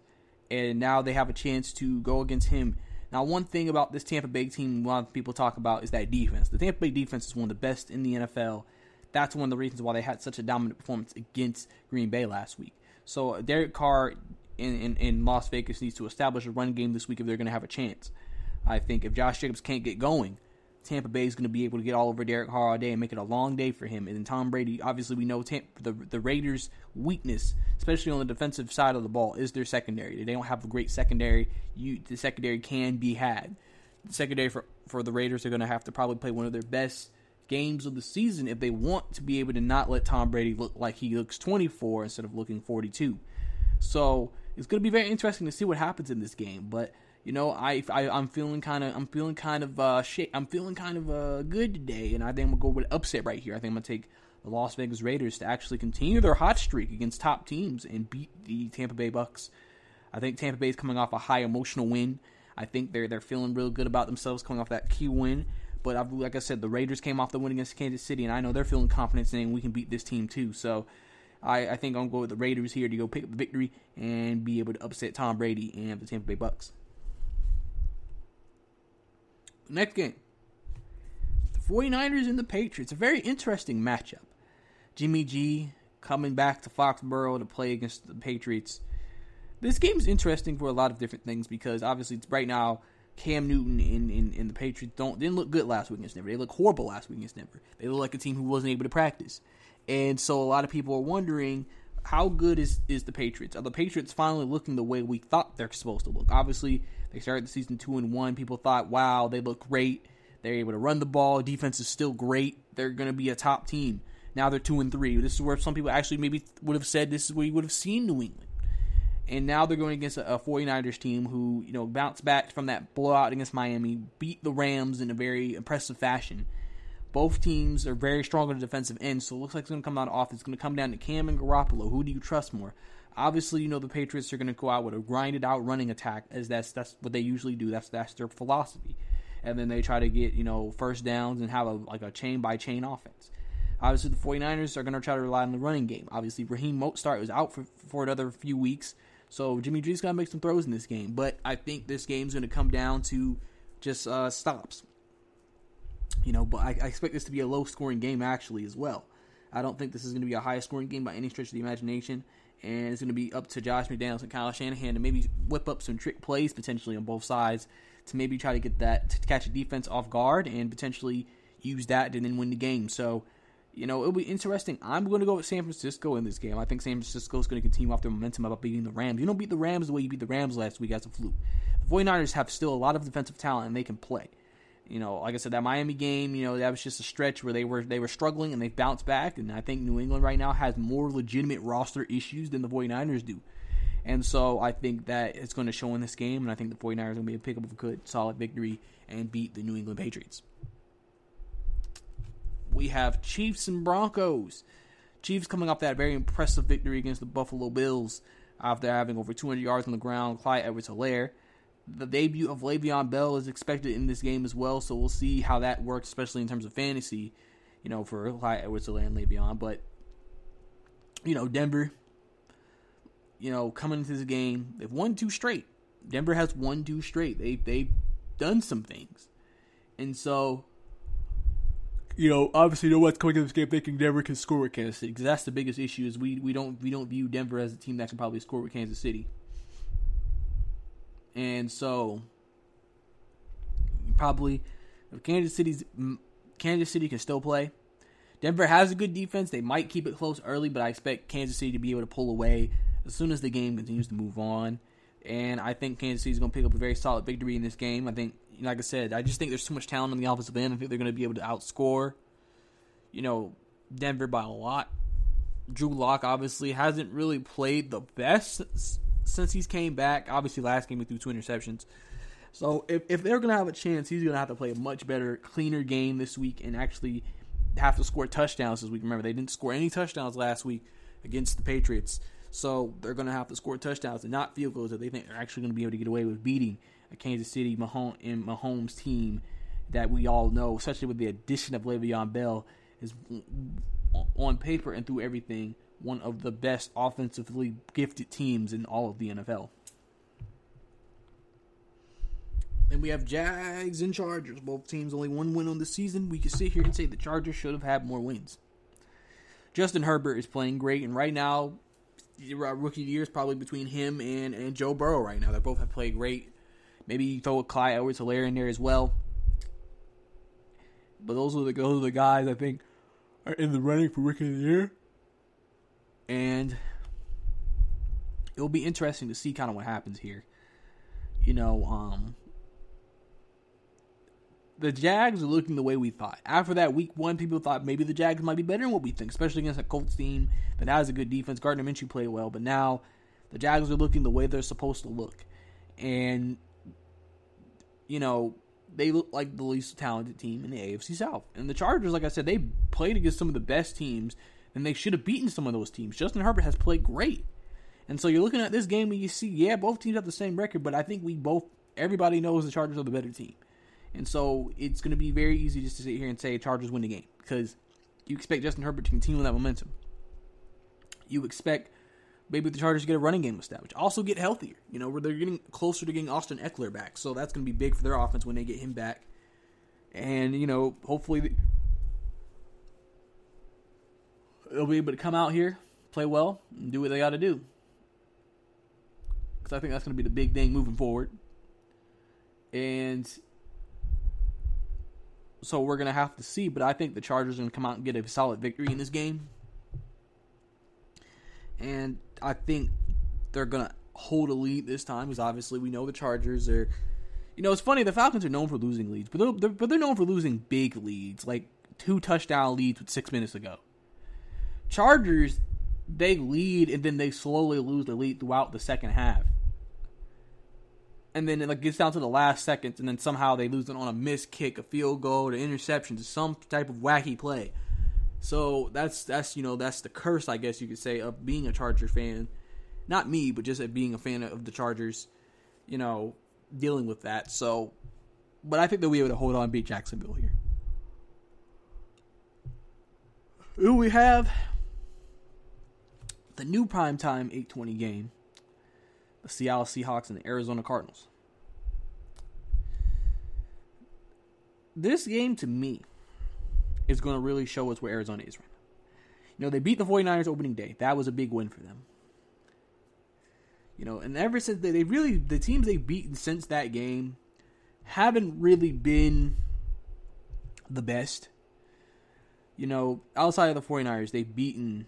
And now they have a chance to go against him. Now, one thing about this Tampa Bay team a lot of people talk about is that defense. The Tampa Bay defense is one of the best in the NFL. That's one of the reasons why they had such a dominant performance against Green Bay last week. So Derek Carr in Las Vegas needs to establish a run game this week if they're going to have a chance. I think if Josh Jacobs can't get going, Tampa Bay is going to be able to get all over Derek Carr all day and make it a long day for him. And then Tom Brady, obviously we know the Raiders' weakness, especially on the defensive side of the ball, is their secondary. They don't have a great secondary. The secondary can be had. The secondary for the Raiders are going to have to probably play one of their best games of the season if they want to be able to not let Tom Brady look like he looks 24 instead of looking 42. So it's going to be very interesting to see what happens in this game. But I'm feeling kind of good today, and I think I'm gonna go with upset right here. I think I'm gonna take the Las Vegas Raiders to actually continue their hot streak against top teams and beat the Tampa Bay Bucks. I think Tampa Bay is coming off a high emotional win. I think they're feeling real good about themselves coming off that key win. But like I said, the Raiders came off the win against Kansas City, and I know they're feeling confident saying we can beat this team too. So I think I'm going to go with the Raiders here to go pick up the victory and be able to upset Tom Brady and the Tampa Bay Bucks. Next game, the 49ers and the Patriots. A very interesting matchup. Jimmy G coming back to Foxborough to play against the Patriots. This game is interesting for a lot of different things because obviously it's right now Cam Newton and the Patriots didn't look good last week against Denver. They looked horrible last week against Denver. They look like a team who wasn't able to practice. And so a lot of people are wondering, how good is the Patriots? Are the Patriots finally looking the way we thought they're supposed to look? Obviously, they started the season 2-1. People thought, wow, they look great. They're able to run the ball. Defense is still great. They're going to be a top team. Now they're 2-3. This is where some people actually maybe would have said this is where you would have seen New England. And now they're going against a 49ers team who, bounced back from that blowout against Miami, beat the Rams in a very impressive fashion. Both teams are very strong on the defensive end, so it looks like it's going to come down to offense. It's going to come down to Cam and Garoppolo. Who do you trust more? Obviously, the Patriots are going to go out with a grinded-out running attack, as that's what they usually do. That's their philosophy. And then they try to get, first downs and have a chain-by-chain offense. Obviously, the 49ers are going to try to rely on the running game. Obviously, Raheem Mostert was out for another few weeks, so Jimmy G's got to make some throws in this game. But I think this game's going to come down to just stops. But I expect this to be a low-scoring game, actually, as well. I don't think this is going to be a high-scoring game by any stretch of the imagination. And it's going to be up to Josh McDaniels and Kyle Shanahan to maybe whip up some trick plays, potentially, on both sides, to maybe try to get that, to catch a defense off guard and potentially use that to then win the game. So, it'll be interesting. I'm going to go with San Francisco in this game. I think San Francisco is going to continue off their momentum about beating the Rams. You don't beat the Rams the way you beat the Rams last week as a fluke. The 49ers have still a lot of defensive talent, and they can play. Like I said, that Miami game, that was just a stretch where they were struggling, and they bounced back. And I think New England right now has more legitimate roster issues than the 49ers do. And so I think that it's going to show in this game, and I think the 49ers are going to be able to pick up a good, solid victory and beat the New England Patriots. We have Chiefs and Broncos. Chiefs coming off that very impressive victory against the Buffalo Bills after having over 200 yards on the ground. Clyde Edwards-Helaire. The debut of Le'Veon Bell is expected in this game as well, so we'll see how that works, especially in terms of fantasy, for Clyde Edwards-Helaire and Le'Veon. But, Denver, coming into this game, they've won 2 straight. Denver has won 2 straight. They've done some things. And so, obviously no one's coming into this game thinking Denver can score with Kansas City, because that's the biggest issue is we don't view Denver as a team that can probably score with Kansas City. And so, probably, if Kansas City can still play. Denver has a good defense. They might keep it close early, but I expect Kansas City to be able to pull away as soon as the game continues to move on. And I think Kansas City is going to pick up a very solid victory in this game. I think, like I said, I just think there's too much talent on the offensive end. I think they're going to be able to outscore, Denver by a lot. Drew Lock obviously hasn't really played the best since he's came back. Obviously, last game he threw 2 interceptions. So if they're going to have a chance, he's going to have to play a much better, cleaner game this week and actually have to score touchdowns this week. Remember, they didn't score any touchdowns last week against the Patriots. So they're going to have to score touchdowns and not field goals that they think they're actually going to be able to get away with beating a Kansas City Mahomes team that we all know, especially with the addition of Le'Veon Bell, is on paper and through everything one of the best offensively gifted teams in all of the NFL. Then we have Jags and Chargers. Both teams only 1 win on the season. We can sit here and say the Chargers should have had more wins. Justin Herbert is playing great, and right now, rookie of the year is probably between him and Joe Burrow right now. They both have played great. Maybe you throw a Clyde Edwards-Helaire in there as well. But those are the guys I think are in the running for rookie of the year. And it'll be interesting to see kind of what happens here. The Jags are looking the way we thought. After that week 1, people thought maybe the Jags might be better than what we think, especially against a Colts team that has a good defense. Gardner Minshew played well, but now the Jags are looking the way they're supposed to look. And, they look like the least talented team in the AFC South. And the Chargers, like I said, they played against some of the best teams, and they should have beaten some of those teams. Justin Herbert has played great. And so you're looking at this game and you see, both teams have the same record, but I think everybody knows the Chargers are the better team. And so it's going to be very easy just to sit here and say Chargers win the game because you expect Justin Herbert to continue that momentum. You expect maybe the Chargers get a running game established. Also get healthier, where they're getting closer to getting Austin Eckler back. So that's going to be big for their offense when they get him back. And, hopefully they'll be able to come out here, play well, and do what they got to do. Because I think that's going to be the big thing moving forward. And so we're going to have to see, but I think the Chargers are going to come out and get a solid victory in this game. And I think they're going to hold a lead this time, because obviously we know the Chargers are, it's funny, the Falcons are known for losing leads, but they're known for losing big leads, like 2 touchdown leads with 6 minutes to go. Chargers, they lead and then they slowly lose the lead throughout the second half. And then it gets down to the last seconds, and then somehow they lose it on a missed kick, a field goal, an interception, some type of wacky play. So that's the curse, I guess you could say, of being a Charger fan. Not me, but just being a fan of the Chargers, dealing with that. So, but I think they'll be able to hold on and beat Jacksonville here. Who we have? The new primetime 8:20 game. The Seattle Seahawks and the Arizona Cardinals. This game, to me, is going to really show us where Arizona is right now. They beat the 49ers opening day. That was a big win for them. And ever since the teams they've beaten since that game haven't really been the best. Outside of the 49ers, they've beaten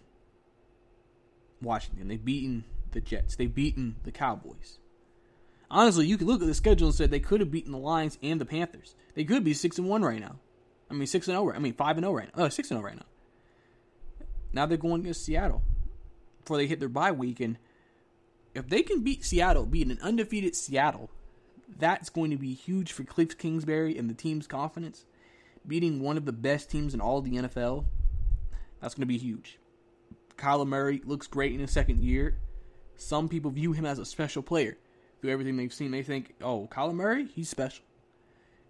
Washington. They've beaten the Jets. They've beaten the Cowboys. Honestly, you could look at the schedule and say they could have beaten the Lions and the Panthers. They could be 6-1 right now. 6-0. 5-0 right now. 6-0 right now. Now they're going against Seattle before they hit their bye week, and if they can beat Seattle, beat an undefeated Seattle, that's going to be huge for Cliff Kingsbury and the team's confidence. Beating one of the best teams in all of the NFL, that's going to be huge. Kyler Murray looks great in his second year. Some people view him as a special player. Through everything they've seen, they think, oh, Kyler Murray, he's special.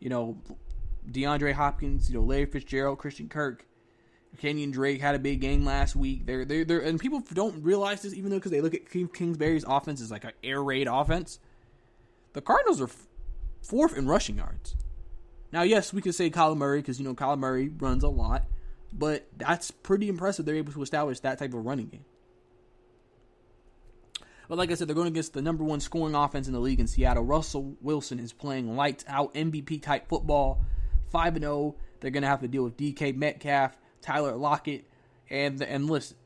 DeAndre Hopkins, Larry Fitzgerald, Christian Kirk, Kenyon Drake had a big game last week. They're and people don't realize this, even though because they look at Kingsbury's offense as like an air raid offense. The Cardinals are fourth in rushing yards. Now, yes, we could say Kyler Murray because Kyler Murray runs a lot, but that's pretty impressive. They're able to establish that type of running game. But like I said, they're going against the number one scoring offense in the league in Seattle. Russell Wilson is playing lights out MVP-type football. 5-0. They're going to have to deal with DK Metcalf, Tyler Lockett, and listen.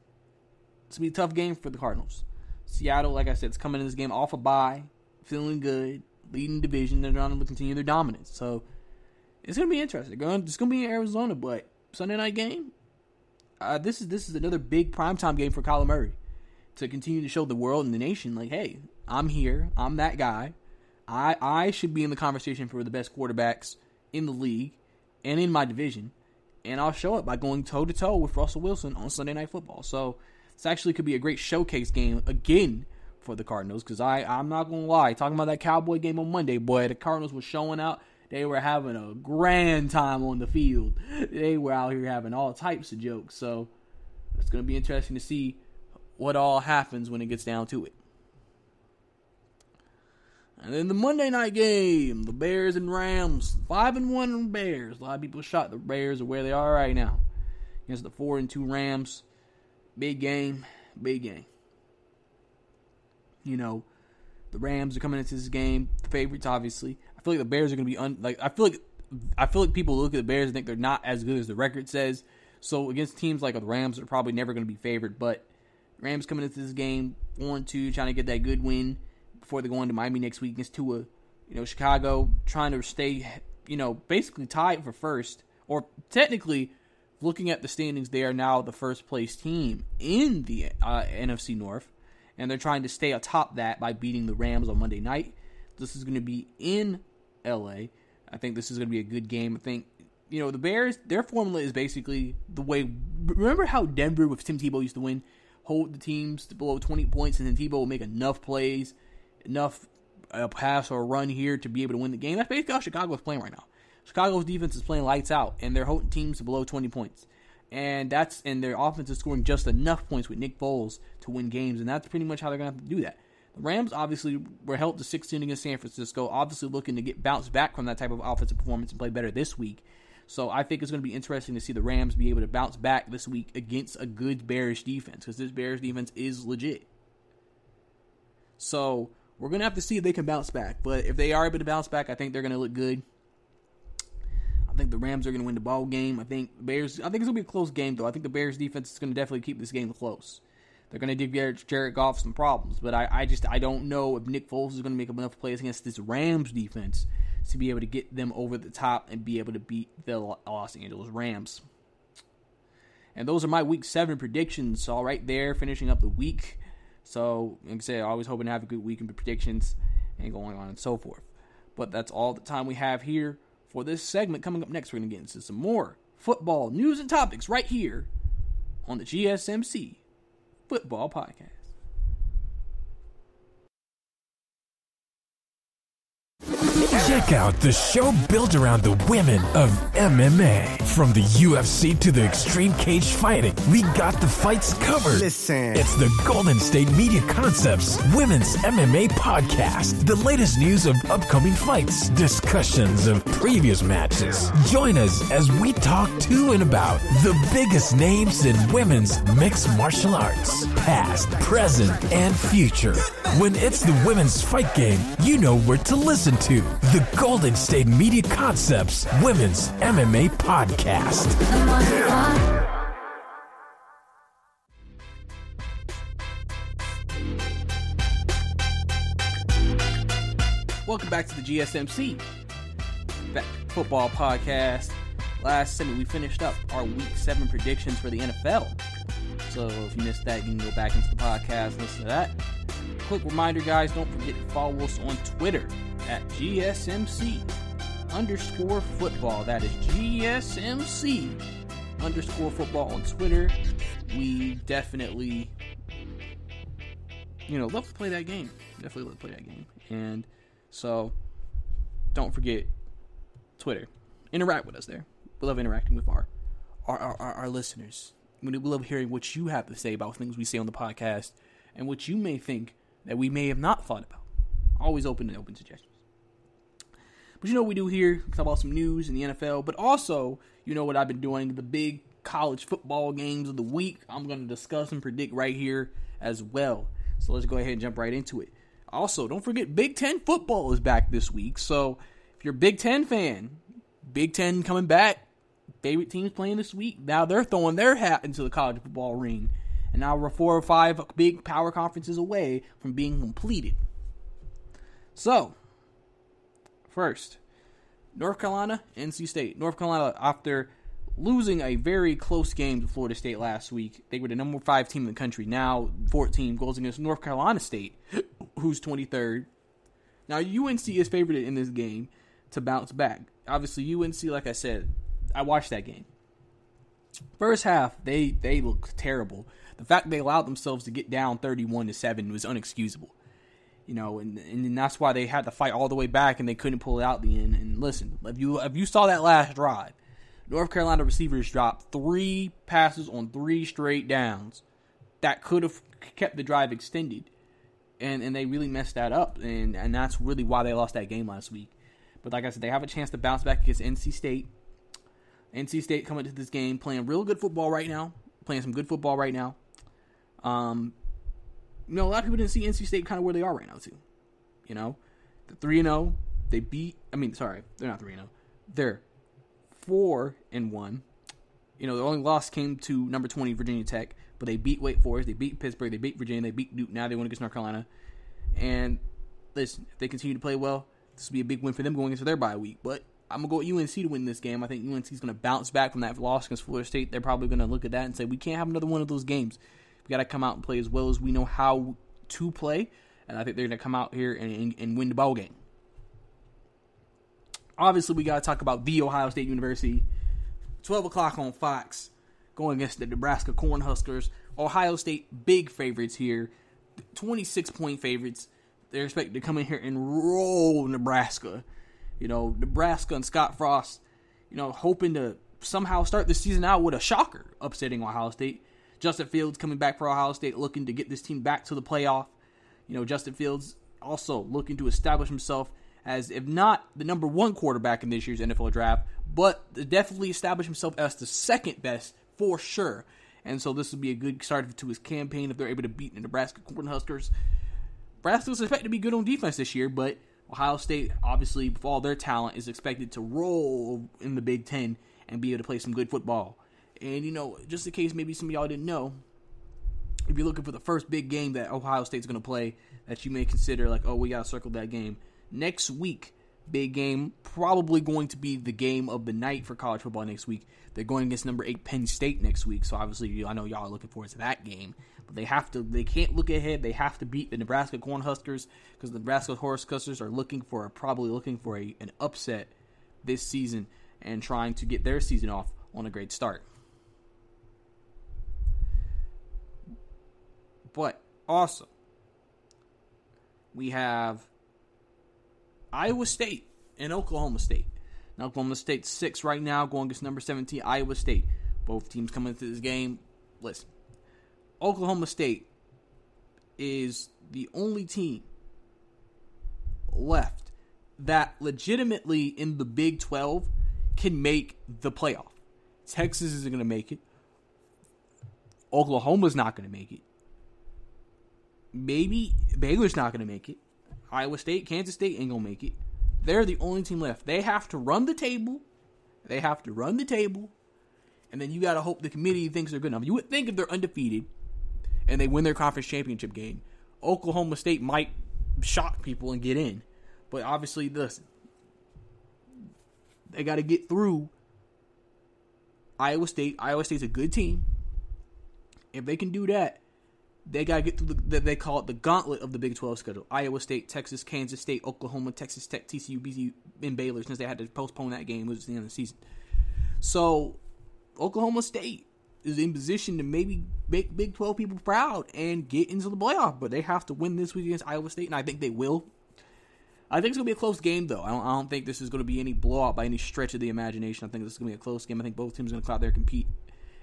It's going to be a tough game for the Cardinals. Seattle, like I said, is coming in this game off a bye, feeling good, leading division. They're going to continue their dominance. So it's going to be interesting. It's going to be in Arizona, but Sunday night game, this is another big primetime game for Kyler Murray. To continue to show the world and the nation, like, hey, I'm here. I'm that guy. I should be in the conversation for the best quarterbacks in the league and in my division. And I'll show it by going toe-to-toe with Russell Wilson on Sunday Night Football. So this actually could be a great showcase game again for the Cardinals. Because I'm not going to lie. Talking about that Cowboy game on Monday, boy, the Cardinals were showing out. They were having a grand time on the field. They were out here having all types of jokes. So it's going to be interesting to see what all happens when it gets down to it. And then the Monday night game, the Bears and Rams, 5-1 Bears. A lot of people shot the Bears are where they are right now against the 4-2 Rams. Big game, big game. The Rams are coming into this game, the favorites obviously. I feel like the Bears are going to be I feel like people look at the Bears and think they're not as good as the record says. So against teams like the Rams, they're probably never going to be favored, but Rams coming into this game 4-2, trying to get that good win before they go into Miami next week against Tua. Chicago trying to stay, basically tied for first. Or technically, looking at the standings, they are now the first place team in the NFC North. And they're trying to stay atop that by beating the Rams on Monday night. This is going to be in LA. I think this is going to be a good game. I think, the Bears, their formula is basically the way. Remember how Denver with Tim Tebow used to win? Hold the teams to below 20 points, and then Tebow will make enough plays, enough pass or run here to be able to win the game. That's basically how Chicago's playing right now. Chicago's defense is playing lights out, and they're holding teams to below 20 points. And their offense is scoring just enough points with Nick Foles to win games, and that's pretty much how they're going to have to do that. The Rams obviously were held to 16 against San Francisco, obviously looking to bounce back from that type of offensive performance and play better this week. So I think it's going to be interesting to see the Rams be able to bounce back this week against a good Bears defense, because this Bears defense is legit. So we're going to have to see if they can bounce back. But if they are able to bounce back, I think they're going to look good. I think the Rams are going to win the ball game. I think it's going to be a close game, though. I think the Bears defense is going to definitely keep this game close. They're going to give Jared Goff some problems. But I don't know if Nick Foles is going to make enough plays against this Rams defense to be able to get them over the top and be able to beat the Los Angeles Rams. And those are my Week 7 predictions, all right there, finishing up the week. So, like I said, always hoping to have a good week in predictions and going on and so forth. But that's all the time we have here for this segment. Coming up next, we're going to get into some more football news and topics right here on the GSMC Football Podcast. Check out the show built around the women of MMA. From the UFC to the extreme cage fighting, we got the fights covered. Listen. It's the Golden State Media Concepts Women's MMA Podcast. The latest news of upcoming fights, discussions of previous matches. Join us as we talk to and about the biggest names in women's mixed martial arts, past, present, and future. When it's the women's fight game, you know where to listen to. The Golden State Media Concepts Women's MMA Podcast. Welcome back to the GSMC Football Podcast. Last segment, we finished up our Week 7 predictions for the NFL. So if you missed that, you can go back into the podcast, listen to that. Quick reminder, guys, don't forget to follow us on Twitter at GSMC_football. That is GSMC_football on Twitter. We definitely, love to play that game. And so, don't forget Twitter. Interact with us there. We love interacting with our listeners. We love hearing what you have to say about things we say on the podcast and what you may think that we may have not thought about. Always open suggestions. But you know what we do here? Talk about some news in the NFL, but also, you know what I've been doing, the big college football games of the week. I'm going to discuss and predict right here as well. So let's go ahead and jump right into it. Also, don't forget Big Ten football is back this week. So if you're a Big Ten fan, Big Ten coming back, favorite teams playing this week. Now they're throwing their hat into the college football ring. And now we're 4 or 5 big power conferences away from being completed. So, first, North Carolina, NC State. North Carolina, after losing a very close game to Florida State last week, they were the number 5 team in the country. Now, 14 goes against North Carolina State, who's 23rd. Now, UNC is favored in this game to bounce back. Obviously, UNC, like I said, I watched that game. First half, they looked terrible. The fact they allowed themselves to get down 31-7 was unexcusable. And that's why they had to fight all the way back, and they couldn't pull it out in the end. And listen, if you saw that last drive, North Carolina receivers dropped 3 passes on 3 straight downs that could have kept the drive extended, and they really messed that up, and that's really why they lost that game last week. But like I said, they have a chance to bounce back against NC State. NC State coming to this game playing real good football right now, a lot of people didn't see NC State kind of where they are right now, too. They're 3-0. They're not 3-0. They're 4-1. The only loss came to number 20, Virginia Tech, but they beat Wake Forest, they beat Pittsburgh, they beat Virginia, they beat Duke. Now they win against North Carolina. And listen, if they continue to play well, this will be a big win for them going into their bye week. But I'm going to go with UNC to win this game. I think UNC is going to bounce back from that loss against Florida State. They're probably going to look at that and say, we can't have another one of those games. We got to come out and play as well as we know how to play, and I think they're going to come out here and win the ball game. Obviously, we got to talk about The Ohio State University. 12 o'clock on Fox, going against the Nebraska Cornhuskers. Ohio State, big favorites here, 26-point favorites. They're expected to come in here and roll Nebraska. Nebraska and Scott Frost, hoping to somehow start the season out with a shocker, upsetting Ohio State. Justin Fields coming back for Ohio State, looking to get this team back to the playoff. Justin Fields also looking to establish himself as, if not the number 1 quarterback in this year's NFL draft, but definitely establish himself as the second best for sure. And so this will be a good start to his campaign if they're able to beat the Nebraska Cornhuskers. Nebraska's expected to be good on defense this year, but Ohio State, obviously, with all their talent, is expected to roll in the Big Ten and be able to play some good football. And, just in case maybe some of y'all didn't know, if you're looking for the first big game that Ohio State's going to play that you may consider we got to circle that game. Next week, Big game, probably going to be the game of the night for college football next week. They're going against number 8 Penn State next week, so obviously I know y'all are looking forward to that game. But they can't look ahead. They have to beat the Nebraska Cornhuskers because the Nebraska Cornhuskers are probably looking for an upset this season and trying to get their season off on a great start. But also, we have Iowa State and Oklahoma State. Now, Oklahoma State's 6 right now, going against number 17, Iowa State. Both teams coming into this game. Listen, Oklahoma State is the only team left that legitimately in the Big 12 can make the playoff. Texas isn't going to make it. Oklahoma's not going to make it. Maybe Baylor's not going to make it. Iowa State, Kansas State ain't going to make it. They're the only team left. They have to run the table. And then you got to hope the committee thinks they're good enough. You would think if they're undefeated and they win their conference championship game, Oklahoma State might shock people and get in. But obviously, listen, they got to get through Iowa State. Iowa State's a good team. If they can do that, they got to get through they call it the gauntlet of the Big 12 schedule. Iowa State, Texas, Kansas State, Oklahoma, Texas Tech, TCU, BC, and Baylor, since they had to postpone that game. It was the end of the season. So, Oklahoma State is in position to maybe make Big 12 people proud and get into the playoff. But they have to win this week against Iowa State, and I think they will. I think it's going to be a close game, though. I don't think this is going to be any blowout by any stretch of the imagination. I think this is going to be a close game. I think both teams are going to come out there and compete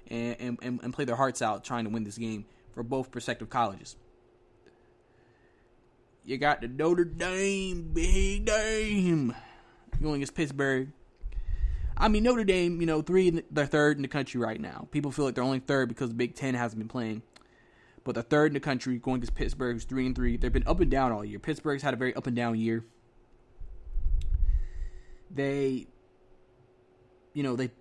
and play their hearts out trying to win this game for both prospective colleges. You got the Notre Dame, Big Dame, going against Pittsburgh. I mean, Notre Dame, they're third in the country right now. People feel like they're only third because the Big Ten hasn't been playing. But they're third in the country, going against Pittsburgh, who's 3-3. They've been up and down all year. Pittsburgh's had a very up and down year. They've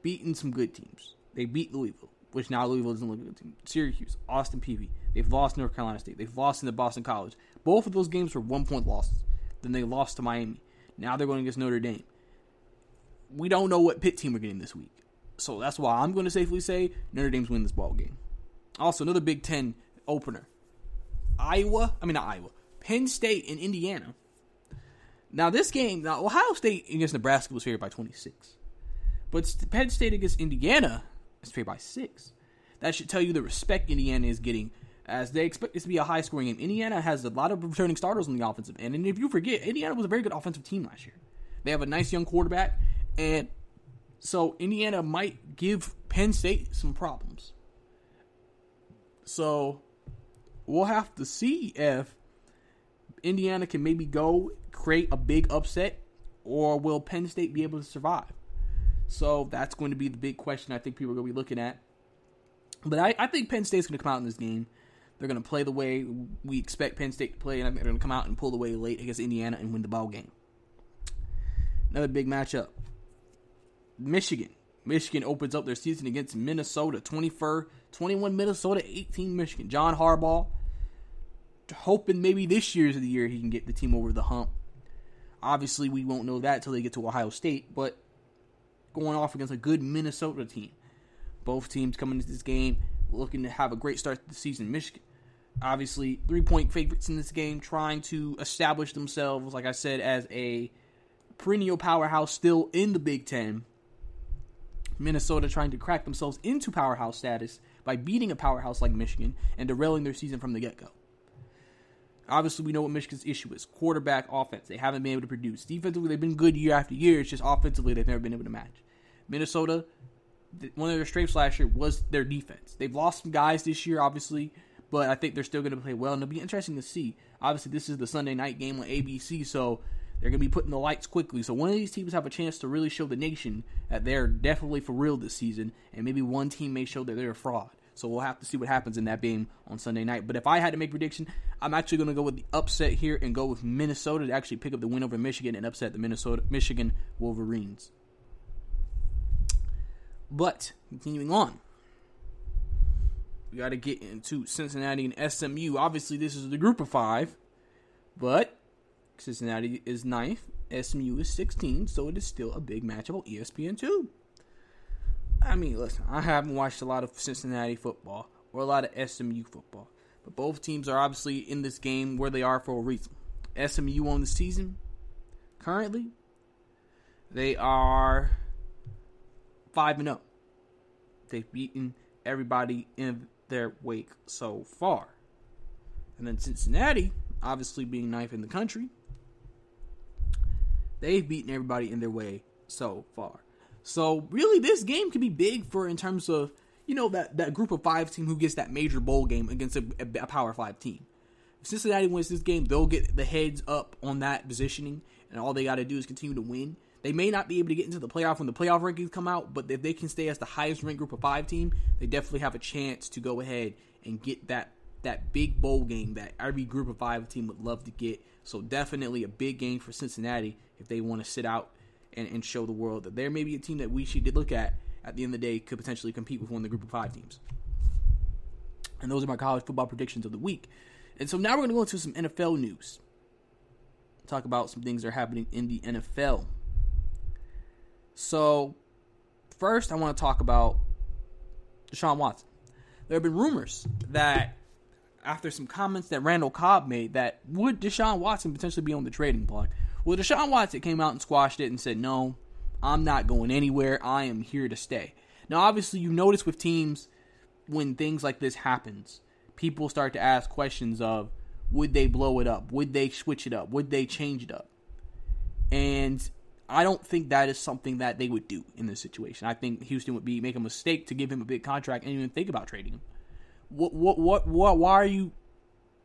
beaten some good teams. They beat Louisville, which now Louisville doesn't look like a good team. Syracuse, Austin Peay. They've lost North Carolina State. They've lost in the Boston College. Both of those games were 1-point losses. Then they lost to Miami. Now they're going against Notre Dame. We don't know what Pitt team we're getting this week. So that's why I'm going to safely say Notre Dame's winning this ball game. Also, another Big Ten opener. Penn State and Indiana. Now this game, Ohio State against Nebraska was favored by 26. But Penn State against Indiana is favored by 6. That should tell you the respect Indiana is getting, as they expect this to be a high-scoring game. Indiana has a lot of returning starters on the offensive end, and if you forget, Indiana was a very good offensive team last year. They have a nice young quarterback, and so Indiana might give Penn State some problems. So we'll have to see if Indiana can maybe go create a big upset, or will Penn State be able to survive? So that's going to be the big question I think people are going to be looking at. But I think Penn State's going to come out in this game. They're going to play the way we expect Penn State to play, and I think they're going to come out and pull away late against Indiana and win the ball game. Another big matchup. Michigan. Michigan opens up their season against Minnesota. 21 Minnesota, 18 Michigan. John Harbaugh hoping maybe this year's the year he can get the team over the hump. Obviously, we won't know that until they get to Ohio State, but going off against a good Minnesota team. Both teams coming into this game looking to have a great start to the season. Michigan, obviously, 3-point favorites in this game, trying to establish themselves, like I said, as a perennial powerhouse still in the Big Ten. Minnesota trying to crack themselves into powerhouse status by beating a powerhouse like Michigan and derailing their season from the get-go. Obviously, we know what Michigan's issue is. Quarterback, offense. They haven't been able to produce. Defensively, they've been good year after year. It's just offensively, they've never been able to match. Minnesota, one of their strengths last year was their defense. They've lost some guys this year, obviously, but I think they're still going to play well, and it'll be interesting to see. Obviously, this is the Sunday night game on ABC, so they're going to be putting the lights quickly. So one of these teams have a chance to really show the nation that they're definitely for real this season, and maybe one team may show that they're a fraud. So we'll have to see what happens in that game on Sunday night. But if I had to make a prediction, I'm actually going to go with the upset here and go with Minnesota to actually pick up the win over Michigan and upset the Michigan Wolverines. But, continuing on, we got to get into Cincinnati and SMU. Obviously, this is the group of 5, but Cincinnati is 9th, SMU is 16, so it is still a big matchup on ESPN2. I mean, listen, I haven't watched a lot of Cincinnati football or a lot of SMU football, but both teams are obviously in this game where they are for a reason. SMU on the season, currently, they are 5-0. They've beaten everybody in their wake so far. And then Cincinnati, obviously being ninth in the country, they've beaten everybody in their way so far. So really, this game could be big for in terms of, you know, that group of 5 team who gets that major bowl game against a Power 5 team. If Cincinnati wins this game, they'll get the heads up on that positioning, and all they got to do is continue to win. They may not be able to get into the playoff when the playoff rankings come out, but if they can stay as the highest ranked group of 5 team, they definitely have a chance to go ahead and get that big bowl game that every group of 5 team would love to get. So definitely a big game for Cincinnati if they want to sit out and show the world that there may be a team that we should look at the end of the day could potentially compete with one of the group of 5 teams. And those are my college football predictions of the week. And so now we're going to go into some NFL news. Talk about some things that are happening in the NFL. So first I want to talk about Deshaun Watson. There have been rumors that after some comments that Randall Cobb made that would Deshaun Watson potentially be on the trading block. Well, Deshaun Watson came out and squashed it and said, no, I'm not going anywhere. I am here to stay. Now, obviously, you notice with teams when things like this happens, people start to ask questions of, would they blow it up? Would they switch it up? Would they change it up? And I don't think that is something that they would do in this situation. I think Houston would make a mistake to give him a big contract and even think about trading him. Why are you...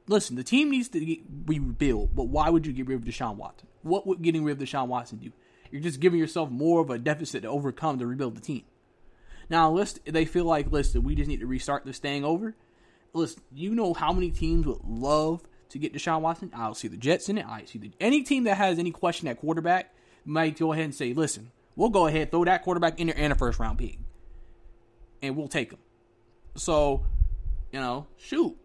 Listen, the team needs to be rebuilt, but why would you get rid of Deshaun Watson? What would getting rid of Deshaun Watson do? You're just giving yourself more of a deficit to overcome to rebuild the team. Now, unless they feel like, listen, we just need to restart this thing over. Listen, you know how many teams would love to get Deshaun Watson? I'll see the Jets in it. Any team that has any question at quarterback might go ahead and say, listen, we'll go ahead, throw that quarterback in there and a first-round pick. And we'll take him. So, you know, shoot.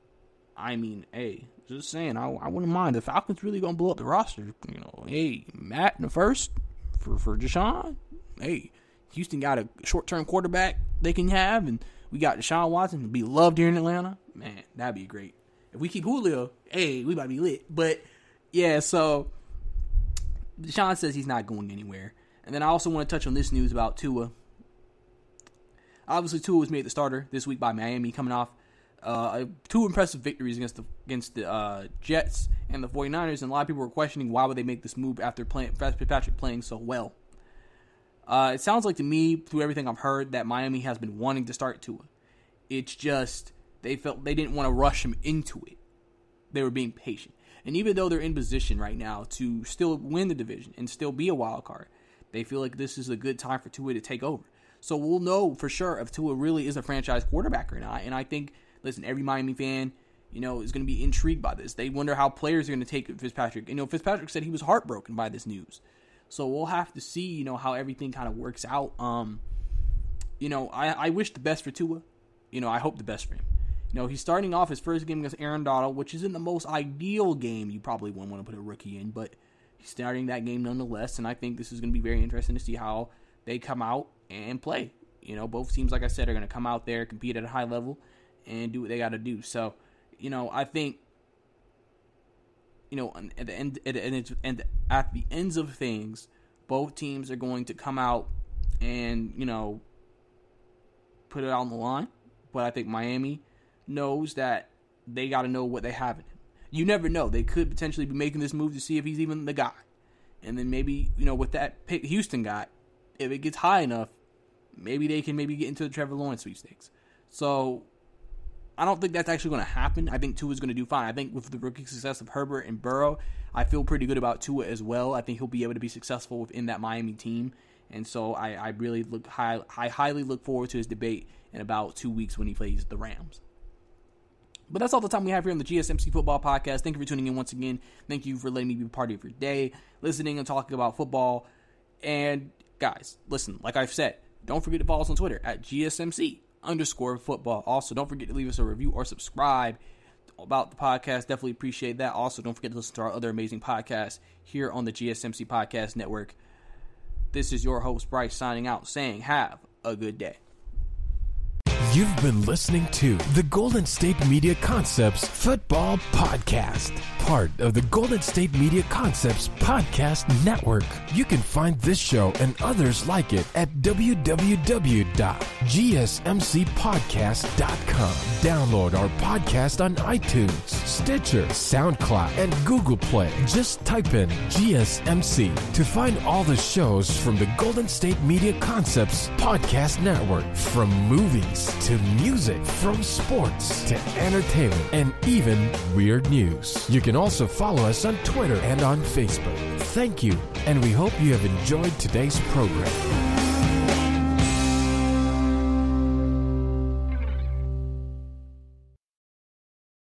I mean, hey, just saying, I wouldn't mind. The Falcons really going to blow up the roster. You know, hey, Matt in the first for Deshaun. Hey, Houston got a short-term quarterback they can have, and we got Deshaun Watson to be loved here in Atlanta. Man, that'd be great. If we keep Julio, hey, we might be lit. But, yeah, so Deshaun says he's not going anywhere. And then I also want to touch on this news about Tua. Obviously, Tua was made the starter this week by Miami, coming off 2 impressive victories against the Jets and the 49ers, and a lot of people were questioning why would they make this move after Fitzpatrick playing so well. It sounds like to me, through everything I've heard, that Miami has been wanting to start Tua. It's just they felt they didn't want to rush him into it. They were being patient. And even though they're in position right now to still win the division and still be a wild card, they feel like this is a good time for Tua to take over. So we'll know for sure if Tua really is a franchise quarterback or not. And I think, listen, every Miami fan, you know, is going to be intrigued by this. They wonder how players are going to take Fitzpatrick. You know, Fitzpatrick said he was heartbroken by this news. So we'll have to see, you know, how everything kind of works out. You know, I wish the best for Tua. You know, I hope the best for him. You know, he's starting off his first game against Aaron Donald, which isn't the most ideal game you probably wouldn't want to put a rookie in, but he's starting that game nonetheless, and I think this is going to be very interesting to see how they come out and play. You know, both teams, like I said, are going to come out there, compete at a high level, and do what they got to do. So, you know, I think, you know, at the ends of things, both teams are going to come out and, you know, put it out on the line. But I think Miami knows that they got to know what they have in him. You never know. They could potentially be making this move to see if he's even the guy. And then maybe, you know, with that pick Houston got, if it gets high enough, maybe they can get into the Trevor Lawrence sweepstakes. So I don't think that's actually going to happen. I think Tua is going to do fine. I think with the rookie success of Herbert and Burrow, I feel pretty good about Tua as well. I think he'll be able to be successful within that Miami team. And so I really highly look forward to his debate in about 2 weeks when he plays the Rams. But that's all the time we have here on the GSMC Football Podcast. Thank you for tuning in once again. Thank you for letting me be a part of your day, listening and talking about football. And guys, listen, like I've said, don't forget to follow us on Twitter at GSMC_football. Also, don't forget to leave us a review or subscribe about the podcast. Definitely appreciate that. Also, don't forget to listen to our other amazing podcasts here on the GSMC Podcast Network. This is your host, Brice, signing out, saying have a good day. You've been listening to the Golden State Media Concepts Football Podcast, part of the Golden State Media Concepts Podcast Network. You can find this show and others like it at www.gsmcpodcast.com. Download our podcast on iTunes, Stitcher, SoundCloud, and Google Play. Just type in GSMC to find all the shows from the Golden State Media Concepts Podcast Network, from movies to music, from sports to entertainment, and even weird news. You can also follow us on Twitter and on Facebook. Thank you, and we hope you have enjoyed today's program.